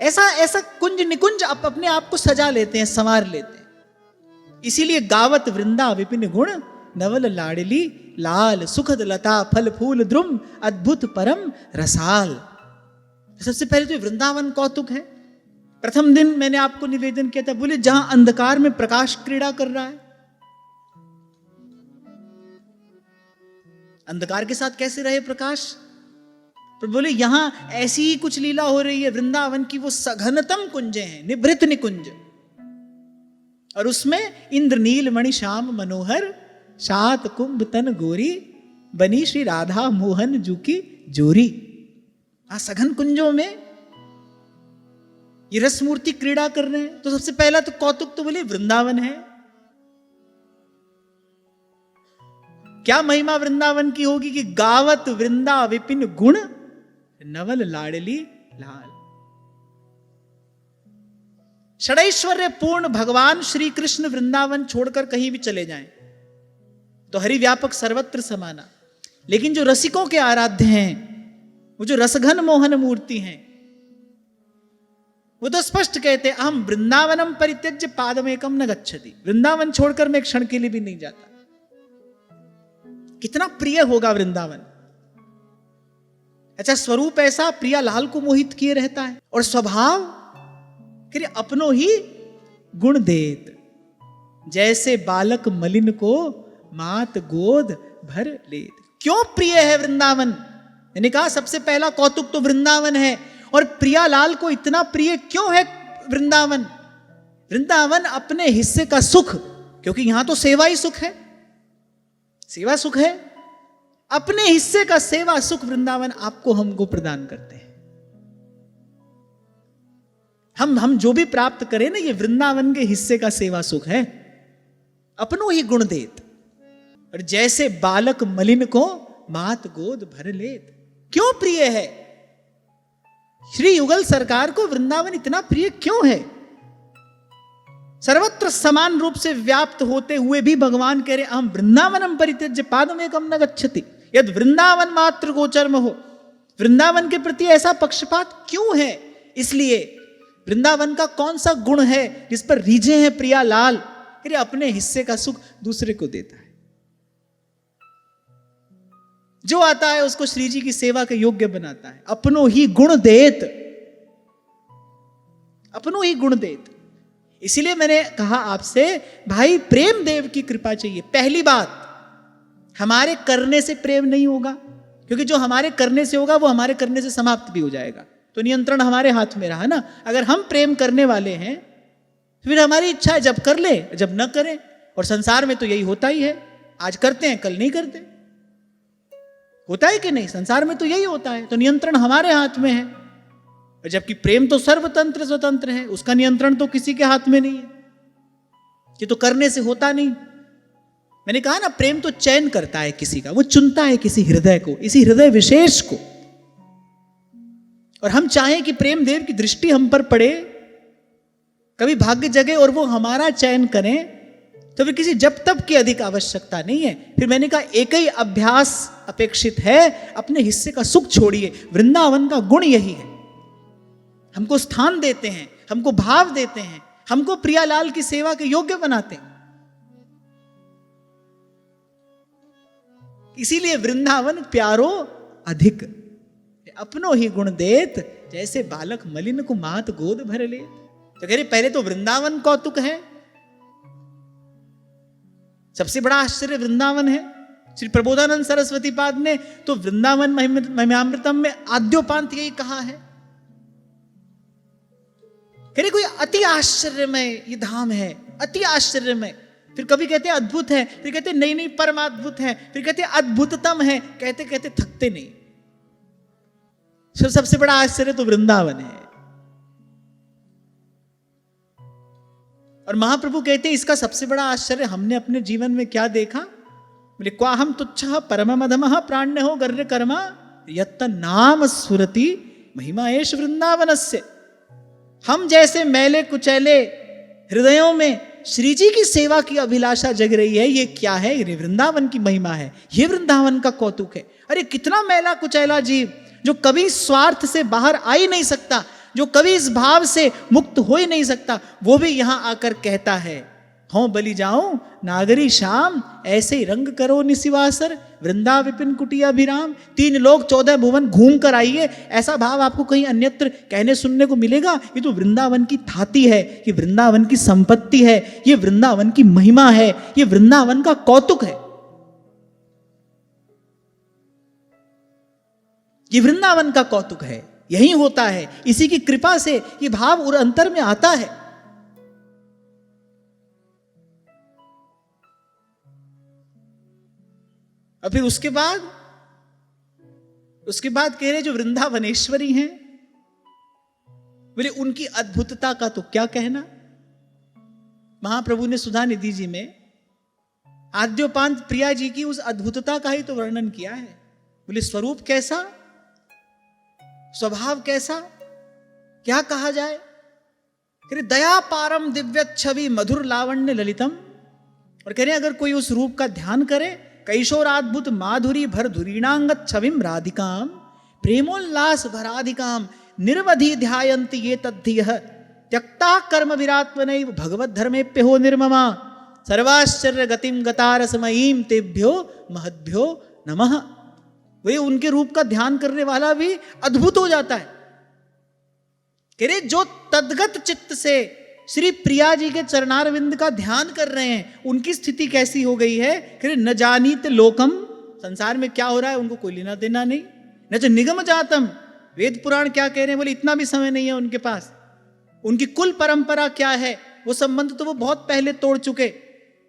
ऐसा ऐसा कुंज निकुंज अपने आप को सजा लेते हैं, संवार लेते हैं। इसीलिए गावत वृंदा विपिन गुण, नवल लाडली लाल, सुखद लता फल फूल द्रुम, अद्भुत परम रसाल। सबसे पहले तो वृंदावन कौतुक है। प्रथम दिन मैंने आपको निवेदन किया था, बोले जहां अंधकार में प्रकाश क्रीड़ा कर रहा है, अंधकार के साथ कैसे रहे प्रकाश। पर बोले यहां ऐसी ही कुछ लीला हो रही है। वृंदावन की वो सघनतम कुंजें हैं, निभृत निकुंज, और उसमें इंद्रनील मणि श्याम मनोहर, सात कुंभ तन गोरी, बनी श्री राधा मोहन जू की जोरी। सघन कुंजों में ये रस मूर्ति क्रीड़ा कर रहे हैं। तो सबसे पहला तो कौतुक तो बोले वृंदावन है। क्या महिमा वृंदावन की होगी कि गावत वृंदा विपिन गुण नवल लाडली लाल। षडैश्वर्य पूर्ण भगवान श्री कृष्ण वृंदावन छोड़कर कहीं भी चले जाएं तो हरि व्यापक सर्वत्र समाना, लेकिन जो रसिकों के आराध्य हैं, वो जो रसघन मोहन मूर्ति हैं, वो तो स्पष्ट कहते हैं अहम वृंदावनम परित्यज्य पादमेकम न गच्छति। वृंदावन छोड़कर मैं एक क्षण के लिए भी नहीं जाता। कितना प्रिय होगा वृंदावन। अच्छा, स्वरूप ऐसा प्रिया लाल को मोहित किए रहता है, और स्वभाव कि अपनो ही गुण देत, जैसे बालक मलिन को मात गोद भर लेत। क्यों प्रिय है वृंदावन? मैंने कहा सबसे पहला कौतुक तो वृंदावन है। और प्रिया लाल को इतना प्रिय क्यों है वृंदावन? वृंदावन अपने हिस्से का सुख, क्योंकि यहां तो सेवा ही सुख है, सेवा सुख है, अपने हिस्से का सेवा सुख वृंदावन आपको हमको प्रदान करते हैं। हम जो भी प्राप्त करें ना, ये वृंदावन के हिस्से का सेवा सुख है। अपनो ही गुण देत, और जैसे बालक मलिन को मात गोद भर लेत। क्यों प्रिय है? श्री युगल सरकार को वृंदावन इतना प्रिय क्यों है? सर्वत्र समान रूप से व्याप्त होते हुए भी भगवान कह रहे हम वृंदावनम परित्यज्य पादमेकम न गच्छति, यद वृंदावन मात्र गोचरम हो। वृंदावन के प्रति ऐसा पक्षपात क्यों है? इसलिए वृंदावन का कौन सा गुण है जिस पर रीझे हैं प्रिया लाल? कि अपने हिस्से का सुख दूसरे को देता है। जो आता है उसको श्री जी की सेवा के योग्य बनाता है। अपनो ही गुण देत, अपनो ही गुण देत। इसीलिए मैंने कहा आपसे, भाई प्रेम देव की कृपा चाहिए। पहली बात, हमारे करने से प्रेम नहीं होगा, क्योंकि जो हमारे करने से होगा वो हमारे करने से समाप्त भी हो जाएगा। तो नियंत्रण हमारे हाथ में रहा ना। अगर हम प्रेम करने वाले हैं फिर हमारी इच्छा है जब कर ले जब न करें, और संसार में तो यही होता ही है। आज करते हैं कल नहीं करते, होता है कि नहीं? संसार में तो यही होता है। तो नियंत्रण हमारे हाथ में है, जबकि प्रेम तो सर्वतंत्र स्वतंत्र है, उसका नियंत्रण तो किसी के हाथ में नहीं है। ये तो करने से होता नहीं। मैंने कहा ना, प्रेम तो चयन करता है किसी का, वो चुनता है किसी हृदय को, इसी हृदय विशेष को। और हम चाहें कि प्रेम देव की दृष्टि हम पर पड़े, कभी भाग्य जगे और वो हमारा चयन करें, तो फिर किसी जब तब की अधिक आवश्यकता नहीं है। फिर मैंने कहा एक ही अभ्यास अपेक्षित है, अपने हिस्से का सुख छोड़िए। वृंदावन का गुण यही है, हमको स्थान देते हैं, हमको भाव देते हैं, हमको प्रियालाल की सेवा के योग्य बनाते हैं। इसीलिए वृंदावन प्यारो अधिक, अपनो ही गुण देत, जैसे बालक मलिन को मात गोद भर ले। तो कह रहे पहले तो वृंदावन कौतुक है, सबसे बड़ा आश्चर्य वृंदावन है। श्री प्रबोधानंद सरस्वती पाद ने तो वृंदावन महिमामृतम में आद्योपांत यही कहा है। कह रहे कोई अति आश्चर्यमय ये धाम है, अति आश्चर्यमय। फिर कभी कहते हैं अद्भुत है, फिर कहते नहीं नहीं परमाद्भुत है, फिर कहते अद्भुततम है, कहते कहते थकते नहीं। सबसे बड़ा आश्चर्य तो वृंदावन है। और महाप्रभु कहते हैं इसका सबसे बड़ा आश्चर्य हमने अपने जीवन में क्या देखा? बोले क्वाहम तुच्छः परममधमः प्राण्यो गर्य कर्मा यत्त नाम स्फुरति महिमा एष वृंदावनस्य। हम जैसे मैले कुचैले हृदयों में श्री जी की सेवा की अभिलाषा जग रही है, ये क्या है? ये वृंदावन की महिमा है, ये वृंदावन का कौतुक है। अरे कितना मैला कुचैला जीव जो कभी स्वार्थ से बाहर आ ही नहीं सकता, जो कभी इस भाव से मुक्त हो ही नहीं सकता, वो भी यहां आकर कहता है हों बलि जाऊं नागरी शाम, ऐसे ही रंग करो निशिवासर वृंदा विपिन कुटियाभिराम। 3 लोग 14 भुवन घूम कर आइए, ऐसा भाव आपको कहीं अन्यत्र कहने सुनने को मिलेगा? ये तो वृंदावन की थाती है, ये वृंदावन की संपत्ति है, ये वृंदावन की महिमा है, ये वृंदावन का कौतुक है, ये वृंदावन का कौतुक है। यही होता है, इसी की कृपा से ये भाव और अंतर में आता है। और फिर उसके बाद कह रहे जो वृंदावनेश्वरी हैं, बोले उनकी अद्भुतता का तो क्या कहना। महाप्रभु ने सुधा निधि जी में आद्योपांत प्रिया जी की उस अद्भुतता का ही तो वर्णन किया है। बोले स्वरूप कैसा, स्वभाव कैसा, क्या कहा जाए। कह रहे दया पारम दिव्य छवि मधुर लावण्य ललितम। और कह रहे अगर कोई उस रूप का ध्यान करे, कैशोराद्भुत माधुरी भर धुरीणांगत छविम राधिकाम प्रेमोल्लास भराधिकाम निर्वधि ध्यायन्ति ये तद्धियः त्यक्ता कर्म विरात्मनैव भगवत धर्मेप्य हो निर्ममा सर्वाश्चर्य गतिम गतारसमयीम तेभ्यो महद्भ्यो नमः। वे उनके रूप का ध्यान करने वाला भी अद्भुत हो जाता है। कह रहे जो तद्गत चित्त से श्री प्रिया जी के चरणारविंद का ध्यान कर रहे हैं, उनकी स्थिति कैसी हो गई है। कह रहे न जानीत लोकम, संसार में क्या हो रहा है उनको कोई लेना देना नहीं। न जो निगम जातम, वेद पुराण क्या कह रहे हैं, बोले इतना भी समय नहीं है उनके पास। उनकी कुल परंपरा क्या है, वो संबंध तो वो बहुत पहले तोड़ चुके।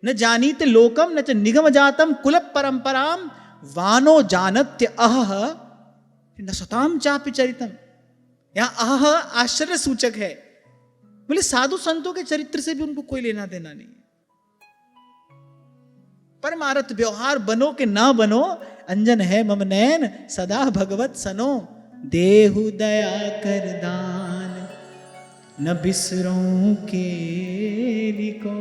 न जानीत लोकम न च निगम जातम कुल परंपराम वानो जानत्य अह न सताम चापि चरितम। यहां अह आश्चर्य सूचक है। बोले साधु संतों के चरित्र से भी उनको कोई लेना देना नहीं है। परमार्थ व्यवहार बनो के ना बनो, अंजन है मम नैन सदा भगवत सनो। देहु दया कर दान न बिसरों के लिको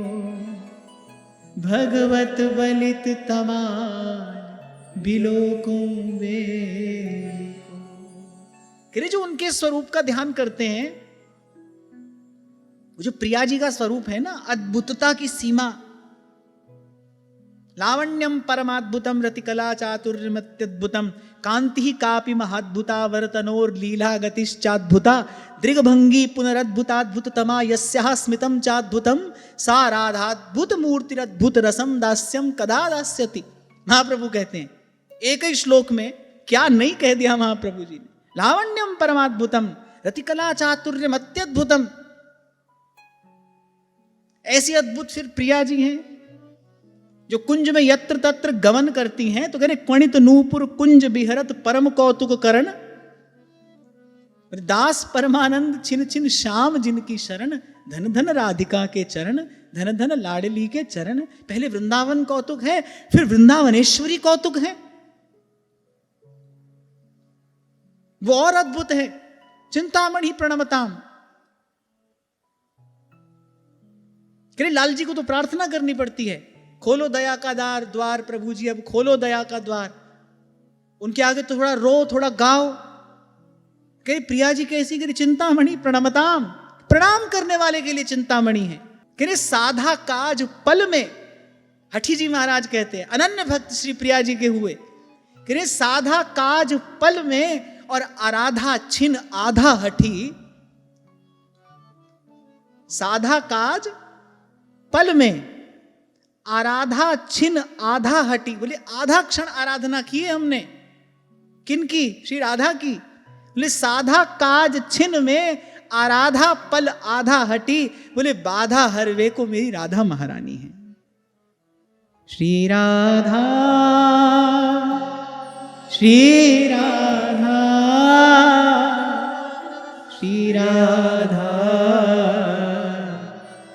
भगवत बलित तमान बिलोकों बेलिको। कह जो उनके स्वरूप का ध्यान करते हैं, जो प्रिया जी का स्वरूप है ना, अद्भुतता की सीमा, लावण्यम परमाद्भुतम रतिकला चातुर्यमत्यद्भुतम कांति कापि महाद्भुता वरतनोर लीला गतिश्चाद्भुता दृग्भंगी पुनरद्भुताद्भुततमा यस्याः स्मितं चाद्भुतम सा राधाद्भुत मूर्तिरद्भुत रसम दास्यम कदा दास्यति। महाप्रभु कहते हैं एक ही श्लोक में क्या नहीं कह दिया महाप्रभु जी ने। लावण्यम परमाद्भुतम रतिकला चातुर्यम अत्यद्भुतम, ऐसी अद्भुत फिर प्रिया जी हैं जो कुंज में यत्र तत्र गमन करती हैं। तो कह रहे क्वणित नूपुर कुंज बिहरत परम कौतुक करण दास परमानंद छिन छिन श्याम जिनकी शरण धन धन राधिका के चरण धन धन लाडली के चरण। पहले वृंदावन कौतुक है, फिर वृंदावनेश्वरी कौतुक है, वो और अद्भुत है। चिंतामणि प्रणमताम। कह रहे लाल जी को तो प्रार्थना करनी पड़ती है, खोलो दया का द्वार प्रभु जी, अब खोलो दया का द्वार। उनके आगे तो थोड़ा रो थोड़ा गाओ। कह प्रिया जी कैसी, कह चिंतामणि प्रणमताम, प्रणाम करने वाले के लिए चिंतामणि है। कह रहे साधा काज पल में, हठी जी महाराज कहते हैं अनन्य भक्त श्री प्रिया जी के हुए। कह रहे साधा काज पल में और आराधा छिन आधा हठी। साधा काज पल में, आराधा छिन आधा हटी। बोले आधा क्षण आराधना की है हमने, किनकी, श्री राधा की। बोले साधा काज छिन में आराधा पल आधा हटी। बोले बाधा हर वे को मेरी राधा महारानी है। श्री राधा श्री राधा श्री राधा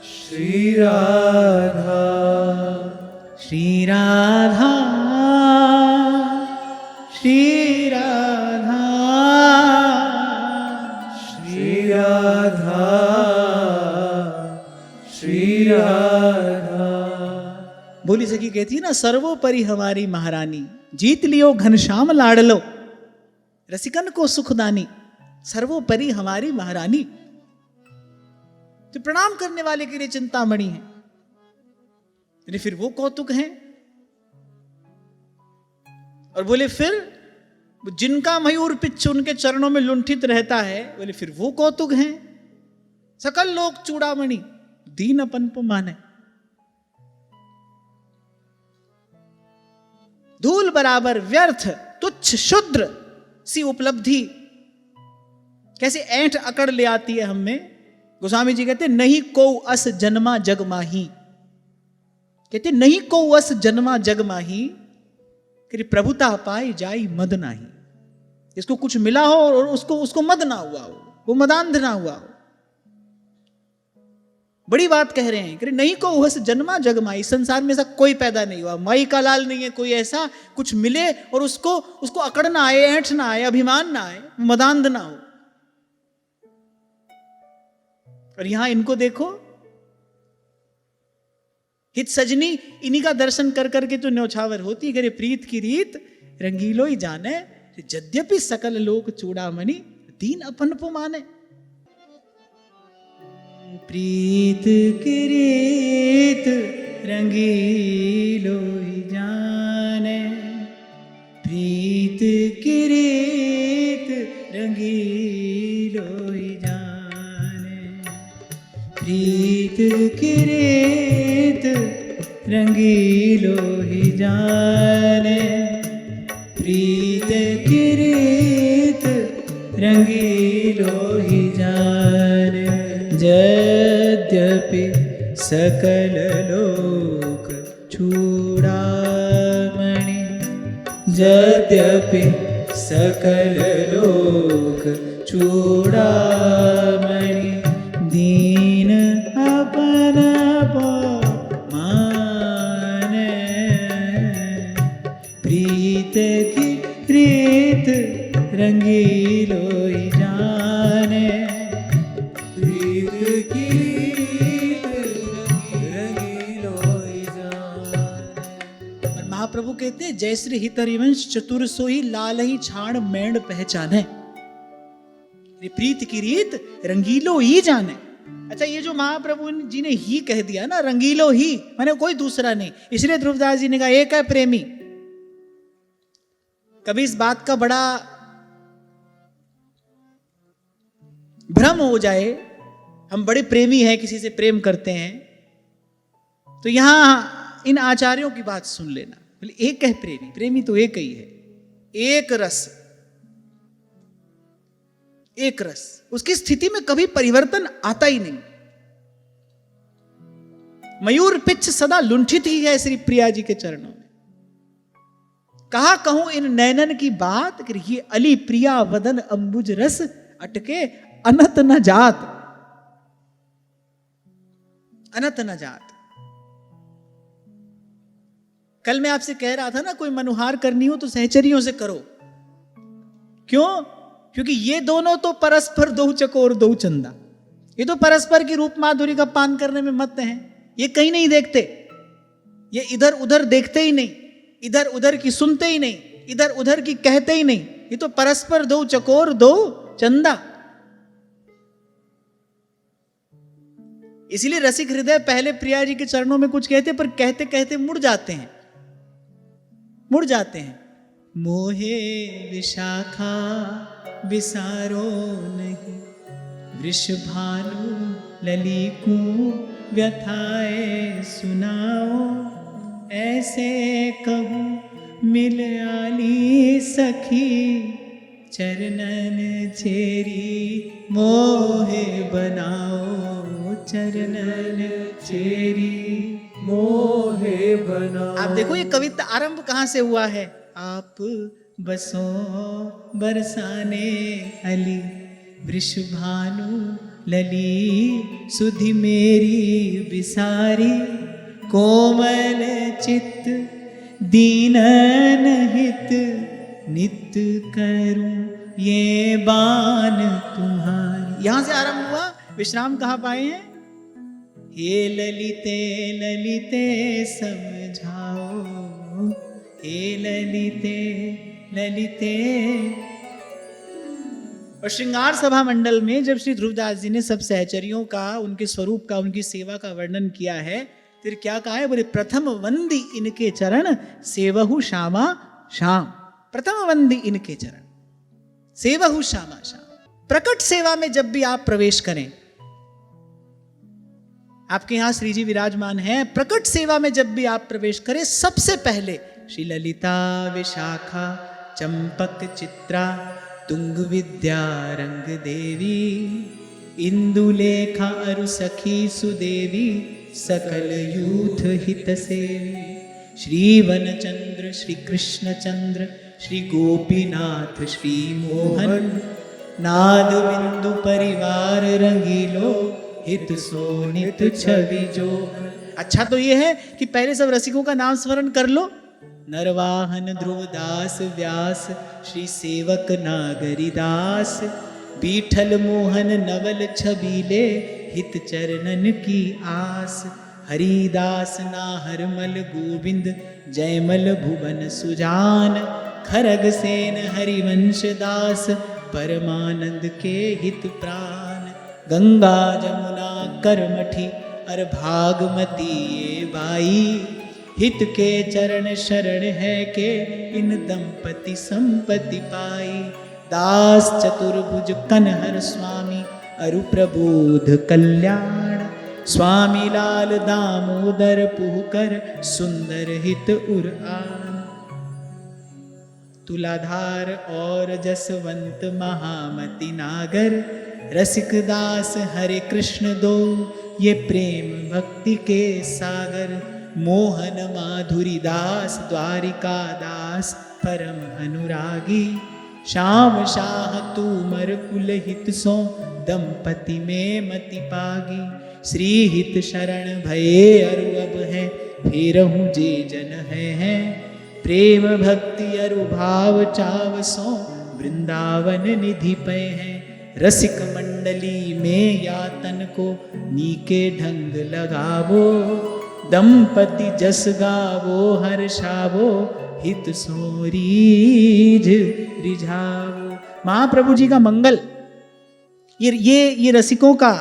श्री राधा श्री राधा श्री राधा श्री राधा श्री राधा। बोली सखी कहती है ना, सर्वोपरि हमारी महारानी, जीत लियो घनश्याम लाडलो रसिकन को सुखदानी। सर्वोपरि हमारी महारानी, तो प्रणाम करने वाले के लिए चिंतामणि है। फिर वो कौतुक हैं। और बोले फिर जिनका मयूर पिच्छ उनके चरणों में लुंठित रहता है, बोले फिर वो कौतुक हैं। सकल लोक चूड़ामणि दीन अपन को माने। धूल बराबर व्यर्थ तुच्छ शुद्र सी उपलब्धि कैसे ऐंठ अकड़ ले आती है हम में। गोस्वामी जी कहते नहीं को अस जन्मा जग माही। कहते नहीं को अस जन्मा जग माही, कि प्रभुता पाई जाई मद नाही। इसको कुछ मिला हो और उसको मद ना हुआ हो, वो मदांध ना हुआ हो। बड़ी बात कह रहे हैं कि नहीं को वह जन्मा जग माई, संसार में ऐसा कोई पैदा नहीं हुआ, माई का लाल नहीं है कोई ऐसा कुछ मिले और उसको अकड़ ना आए, ऐंठ ना आए, अभिमान ना आए, मदांध ना हो। और यहां इनको देखो, हित सजनी इन्हीं का दर्शन कर करके तो न्यौछावर होती, करे प्रीत की रीत रंगीलो ही जाने, यद्यपि सकल लोक चूड़ामणि दीन अपन को माने। प्रीत की रीत रंगीलो ही जाने, प्रीत की रीत रंगीलो ही जाने, प्रीत की रीत रंगीलो ही जाने, प्रीत की रीत रंगीलो ही जाने। यद्यपि सकल लोक चूड़ामणि, यद्यपि सकल लोक चूड़ामणि दीन अपन माने, प्रीत की रीत रंगीलो ही जाने, प्रीत की रंगीलो ही जाने। और महाप्रभु कहते हैं जय श्री हितरिवंश चतुर सोई लाल ही छाण मेंढ पहचाने, प्रीत की रीत रंगीलो ही जाने। अच्छा, ये जो महाप्रभु जी ने ही कह दिया ना, रंगीलो ही माने कोई दूसरा नहीं, इसलिए ध्रुवदास जी ने कहा एक है प्रेमी। कभी इस बात का बड़ा भ्रम हो जाए, हम बड़े प्रेमी हैं, किसी से प्रेम करते हैं, तो यहां इन आचार्यों की बात सुन लेना। बोले एक है प्रेमी, प्रेमी तो एक ही है, एक रस, एक रस, उसकी स्थिति में कभी परिवर्तन आता ही नहीं। मयूर पिच्छ सदा लुंठित ही है श्री प्रिया जी के चरणों में। कहा कहूं इन नैनन की बात, कि ये अली प्रिया वदन अंबुज रस अटके अनत न जात, अनत न जात। कल मैं आपसे कह रहा था ना, कोई मनुहार करनी हो तो सहचरियों से करो। क्यों? क्योंकि ये दोनों तो परस्पर दो चकोर दो चंदा, ये तो परस्पर की रूप माधुरी का पान करने में मत हैं। ये कहीं नहीं देखते, ये इधर उधर देखते ही नहीं, इधर उधर की सुनते ही नहीं, इधर उधर की कहते ही नहीं, ये तो परस्पर दो चकोर दो चंदा। इसीलिए रसिक हृदय पहले प्रिया जी के चरणों में कुछ कहते, पर कहते कहते मुड़ जाते हैं, मुड़ जाते हैं। मोहे विशाखा विसारो नहीं, वृषभानु ललिकू व्यथाए सुनाओ, ऐसे कहूँ मिल आली सखी, चरणन चेरी मोहे बनाओ, चरणन चेरी मोहे बना। आप देखो ये कविता आरंभ कहां से हुआ है। आप बसो बरसाने अली, वृषभानु लली सुधि मेरी बिसारी, कोमल चित्त दीनन हित, नित करूं ये बान तुम्हारी। यहां से आरंभ हुआ। विश्राम कहां पाए हैं? हे ललिते ललिते समझाओ, हे ललिते ललिते। और श्रृंगार सभा मंडल में जब श्री ध्रुवदास जी ने सब सहचरियों का, उनके स्वरूप का, उनकी सेवा का वर्णन किया है, फिर क्या कहा है? बोले प्रथम वंदी इनके चरण, सेवहु श्यामा श्याम। प्रथम वंदी इनके चरण, सेवहु श्यामा श्याम। प्रकट सेवा में जब भी आप प्रवेश करें, आपके यहां श्री जी विराजमान हैं, प्रकट सेवा में जब भी आप प्रवेश करें, सबसे पहले श्री ललिता विशाखा चंपक चित्रा तुंग विद्या रंग देवी, इंदुलेखा अरु सखी सुदेवी, सकल यूथ हित सेवी, श्री वनचंद्र श्री कृष्ण चंद्र श्री गोपीनाथ श्री मोहन, नाद बिंदु परिवार रंगीलो, हित सोनित छवि जो। अच्छा तो ये है कि पहले सब रसिकों का नाम स्मरण कर लो। नरवाहन ध्रुवदास व्यास, श्री सेवक नागरिदास, बीठल मोहन नवल छबीले, हित चरणन की आस। हरिदास नाहरमल गोविंद, जयमल भुवन सुजान, खरग सेन हरिवंश दास, परमानंद के हित प्राण। गंगा जमुना करमठी, अर भागमती ये बाई, हित के चरण शरण है के, इन दंपति संपत्ति पाई। दास चतुर्भुज कनहर स्वामी, अरु प्रबोध कल्याण, स्वामी लाल दामोदर पुहकर, सुंदर हित उरान। तुलाधार और जसवंत महामति नागर, रसिक दास हरे कृष्ण दो, ये प्रेम भक्ति के सागर। मोहन माधुरी दास, द्वारिका दास परम अनुरागी, श्याम शाह तूमर कुल हित सो, दंपति में मति पागी। श्री हित शरण भये अरु अब है, फेरहूँ जे जन है। प्रेम भक्ति अरु भाव चाव सो, वृंदावन निधि पे हैं। रसिक मंडली में यातन को, नीके ढंग लगावो, दंपति जस गावो हर्षावो, हित सो रीझ रिझावो। महाप्रभु जी का मंगल, ये रसिकों का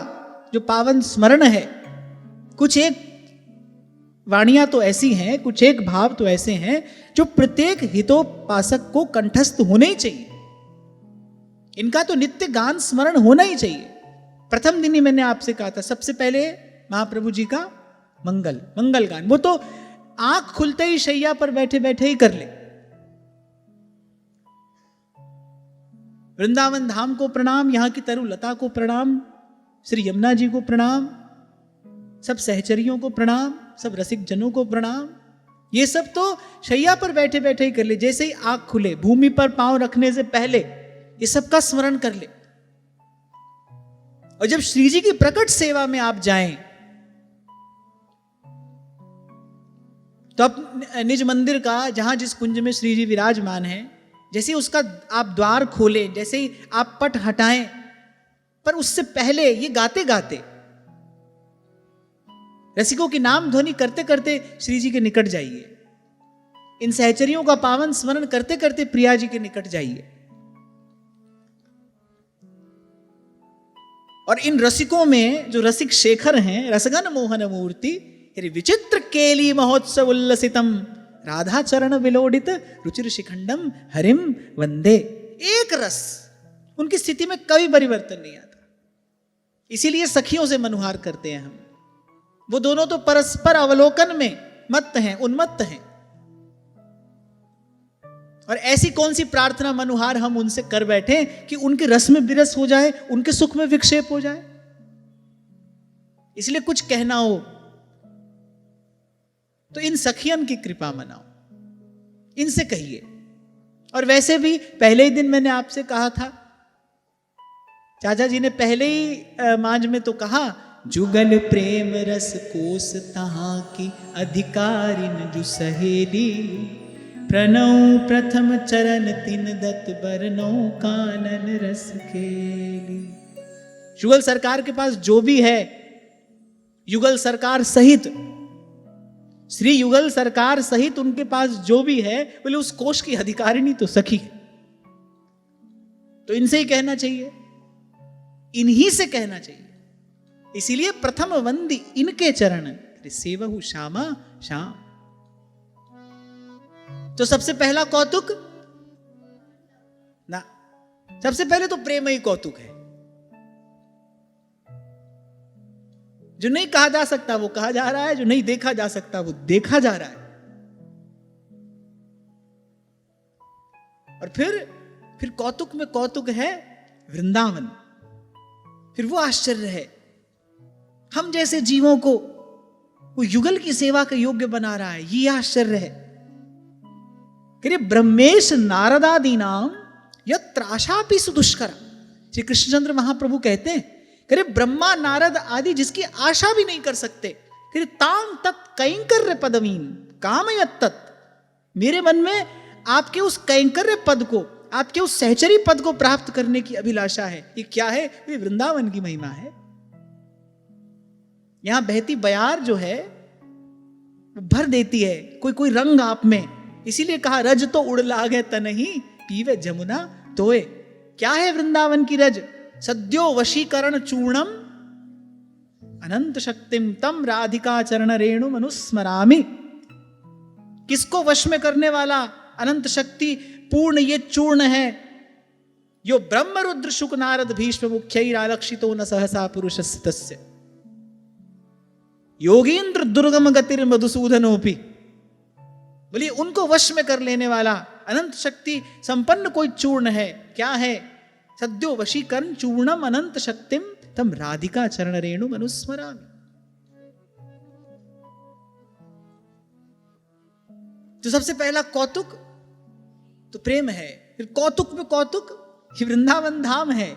जो पावन स्मरण है, कुछ एक वाणियां तो ऐसी हैं, कुछ एक भाव तो ऐसे हैं जो प्रत्येक हितोपासक को कंठस्थ होने ही चाहिए। इनका तो नित्य गान स्मरण होना ही चाहिए। प्रथम दिन ही मैंने आपसे कहा था, सबसे पहले महाप्रभु जी का मंगल गान, वो तो आंख खुलते ही शैया पर बैठे बैठे ही कर ले। वृंदावन धाम को प्रणाम, यहां की तरु लता को प्रणाम, श्री यमुना जी को प्रणाम, सब सहचरियों को प्रणाम, सब रसिक जनों को प्रणाम। ये सब तो शैया पर बैठे बैठे ही कर ले। जैसे ही आंख खुले, भूमि पर पांव रखने से पहले ये सब का स्मरण कर ले। और जब श्री जी की प्रकट सेवा में आप जाएं, तो अब निज मंदिर का, जहां जिस कुंज में श्री जी विराजमान हैं, जैसे ही उसका आप द्वार खोलें, जैसे ही आप पट हटाएं, पर उससे पहले ये गाते गाते, रसिकों की नाम ध्वनि करते करते श्री जी के निकट जाइए। इन सहचरियों का पावन स्मरण करते करते प्रिया जी के निकट जाइए। और इन रसिकों में जो रसिक शेखर हैं, रसगन मोहन मूर्ति, विचित्र केली महोत्सव उल्लसितम, राधा चरण विलोडित रुचिर शिखंडम हरिम वंदे। एक रस, उनकी स्थिति में कभी परिवर्तन नहीं आता। इसीलिए सखियों से मनुहार करते हैं हम। वो दोनों तो परस्पर अवलोकन में मत्त हैं, उन्मत्त हैं। और ऐसी कौन सी प्रार्थना मनुहार हम उनसे कर बैठे कि उनके रस में विरस हो जाए, उनके सुख में विक्षेप हो जाए। इसलिए कुछ कहना हो तो इन सखियन की कृपा मनाओ, इनसे कहिए। और वैसे भी पहले ही दिन मैंने आपसे कहा था, चाचा जी ने पहले ही मांझ में तो कहा, जुगल प्रेम रस कोस तहां की, अधिकारिन जु सहेली, प्रणौ प्रथम चरण तिन दत्त बरनौ, कानन रस खेली। युगल सरकार के पास जो भी है, युगल सरकार सहित, श्री युगल सरकार सहित उनके पास जो भी है, बोले उस कोष की अधिकारिणी तो सखी है। तो इनसे ही कहना चाहिए, इन्हीं से कहना चाहिए। इसीलिए प्रथम वंदी इनके चरण, सेवहु श्यामा श्याम। तो सबसे पहला कौतुक ना, सबसे पहले तो प्रेम ही कौतुक है। जो नहीं कहा जा सकता वो कहा जा रहा है, जो नहीं देखा जा सकता वो देखा जा रहा है। और फिर कौतुक में कौतुक है वृंदावन। फिर वो आश्चर्य है, हम जैसे जीवों को वो युगल की सेवा के योग्य बना रहा है, ये आश्चर्य है। करिए ब्रह्मेश नारदादी नाम यत्राशापि सुदुष्कर। श्री कृष्णचंद्र महाप्रभु कहते हैं करे ब्रह्मा नारद आदि जिसकी आशा भी नहीं कर सकते, करे ताम तत् कैंकर्य पदवीन कामयत तत्, मेरे मन में आपके उस कैंकर्य पद को, आपके उस सहचरी पद को प्राप्त करने की अभिलाषा है। ये क्या है? ये वृंदावन की महिमा है। यहां बहती बयार जो है भर देती है कोई कोई रंग आप में, इसीलिए कहा रज तो उड़ लागे तनहि पीवे जमुना तोए। क्या है वृंदावन की रज? सद्यो वशीकरण चूर्णम अनंत शक्तिम तम राधिका चरण रेणु मनुस्मरामि। किसको वश में करने वाला अनंत शक्ति पूर्ण ये चूर्ण है, यो ब्रह्म रुद्र शुक नारद भीष्म मुख्यैरालक्षितो न सहसा पुरुषस्य तस्य योगींद्र दुर्गम गतिर मधुसूदनोपि। बोलिए उनको वश में कर लेने वाला अनंत शक्ति संपन्न कोई चूर्ण है। क्या है? सद्यो वशीकरण चूर्णम अनंत शक्तिम तम राधिका चरण रेणु मनुस्मरामि। तो सबसे पहला कौतुक तो प्रेम है, फिर कौतुक में कौतुक ये वृंदावन धाम है,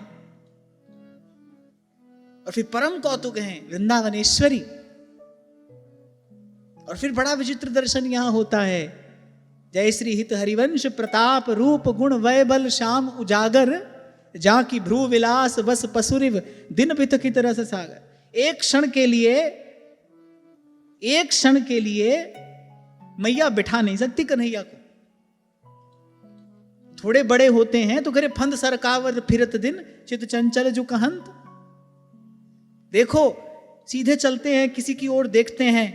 और फिर परम कौतुक है वृंदावनेश्वरी। और फिर बड़ा विचित्र दर्शन यहां होता है। जय श्री हित हरिवंश प्रताप रूप गुण वैबल श्याम उजागर, जा की भ्रू विलास बस पसुरिव दिन पितकित रस सागर। एक क्षण के लिए मैया बिठा नहीं सकती कन्हैया को। थोड़े बड़े होते हैं तो करे फंद सरकावर फिरत दिन चित चंचल जो कहंत। देखो सीधे चलते हैं, किसी की ओर देखते हैं,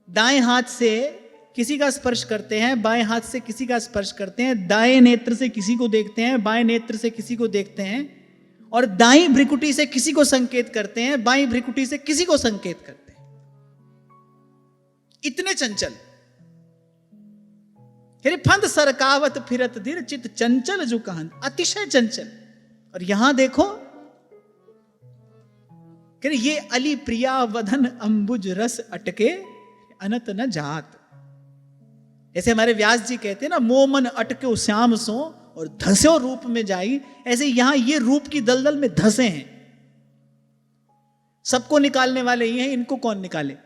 दाएं हाथ से किसी का स्पर्श करते हैं, बाएं हाथ से किसी का स्पर्श करते हैं, दाएं नेत्र से किसी को देखते हैं, बाएं नेत्र से किसी को देखते हैं, और दाईं भ्रिकुटी से किसी को संकेत करते हैं, बाईं भ्रिकुटी से किसी को संकेत करते हैं। इतने चंचल। फंद सरकावत फिरत दिन चित चंचल जो कहन, अतिशय चंचल। और यहां देखो ये अली प्रिया वधन अंबुज रस अटके अनत न जात। ऐसे हमारे व्यास जी कहते हैं ना, मोमन अटके श्याम सो और धस्यो रूप में जाई। ऐसे यहां ये रूप की दलदल में धसे हैं। सबको निकालने वाले ये हैं, इनको कौन निकाले?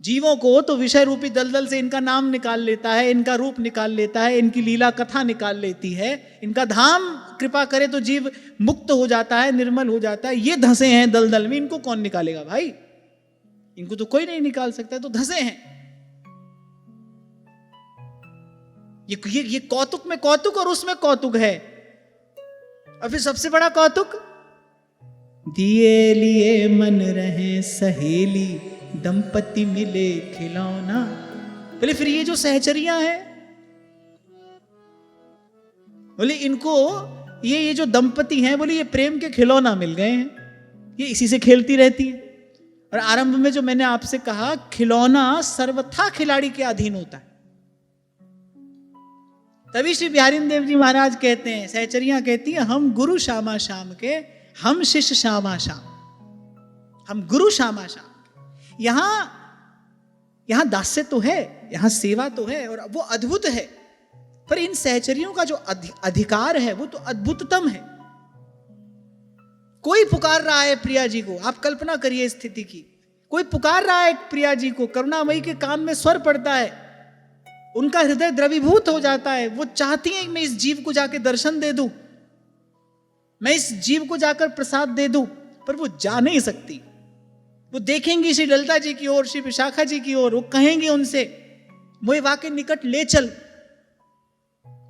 जीवों को तो विषय रूपी दलदल से इनका नाम निकाल लेता है, इनका रूप निकाल लेता है, इनकी लीला कथा निकाल लेती है, इनका धाम कृपा करे तो जीव मुक्त हो जाता है, निर्मल हो जाता है। ये धसे हैं दलदल में, इनको कौन निकालेगा भाई? इनको तो कोई नहीं निकाल सकता, तो धसे हैं। ये कौतुक में कौतुक और उसमें कौतुक है। और फिर सबसे बड़ा कौतुक, दिए लिए मन रहे सहेली दंपति मिले खिलौना। बोले फिर ये जो सहचरियां हैं, बोले इनको ये जो दंपति हैं, बोले ये प्रेम के खिलौना मिल गए हैं, ये इसी से खेलती रहती है। और आरंभ में जो मैंने आपसे कहा, खिलौना सर्वथा खिलाड़ी के अधीन होता है। तभी श्री बिहारी देव जी महाराज कहते हैं, सहचरियां कहती हैं, हम गुरु श्यामा श्याम के, हम शिष्य श्यामा श्याम, हम गुरु श्यामा श्याम। यहां दास्य तो है, यहां सेवा तो है, और वो अद्भुत है। पर इन सहचरियों का जो अधिकार है वो तो अद्भुततम है। कोई पुकार रहा है प्रिया जी को, आप कल्पना करिए स्थिति की। कोई पुकार रहा है प्रिया जी को, करुणामयी के कान में स्वर पड़ता है, उनका हृदय द्रवीभूत हो जाता है। वो चाहती हैं मैं इस जीव को जाकर दर्शन दे दूं, मैं इस जीव को जाकर प्रसाद दे दूं, पर वो जा नहीं सकती। वो देखेंगी श्री ललिता जी की ओर, श्री विशाखा जी की ओर, वो कहेंगे उनसे मोहि वाके निकट ले चल।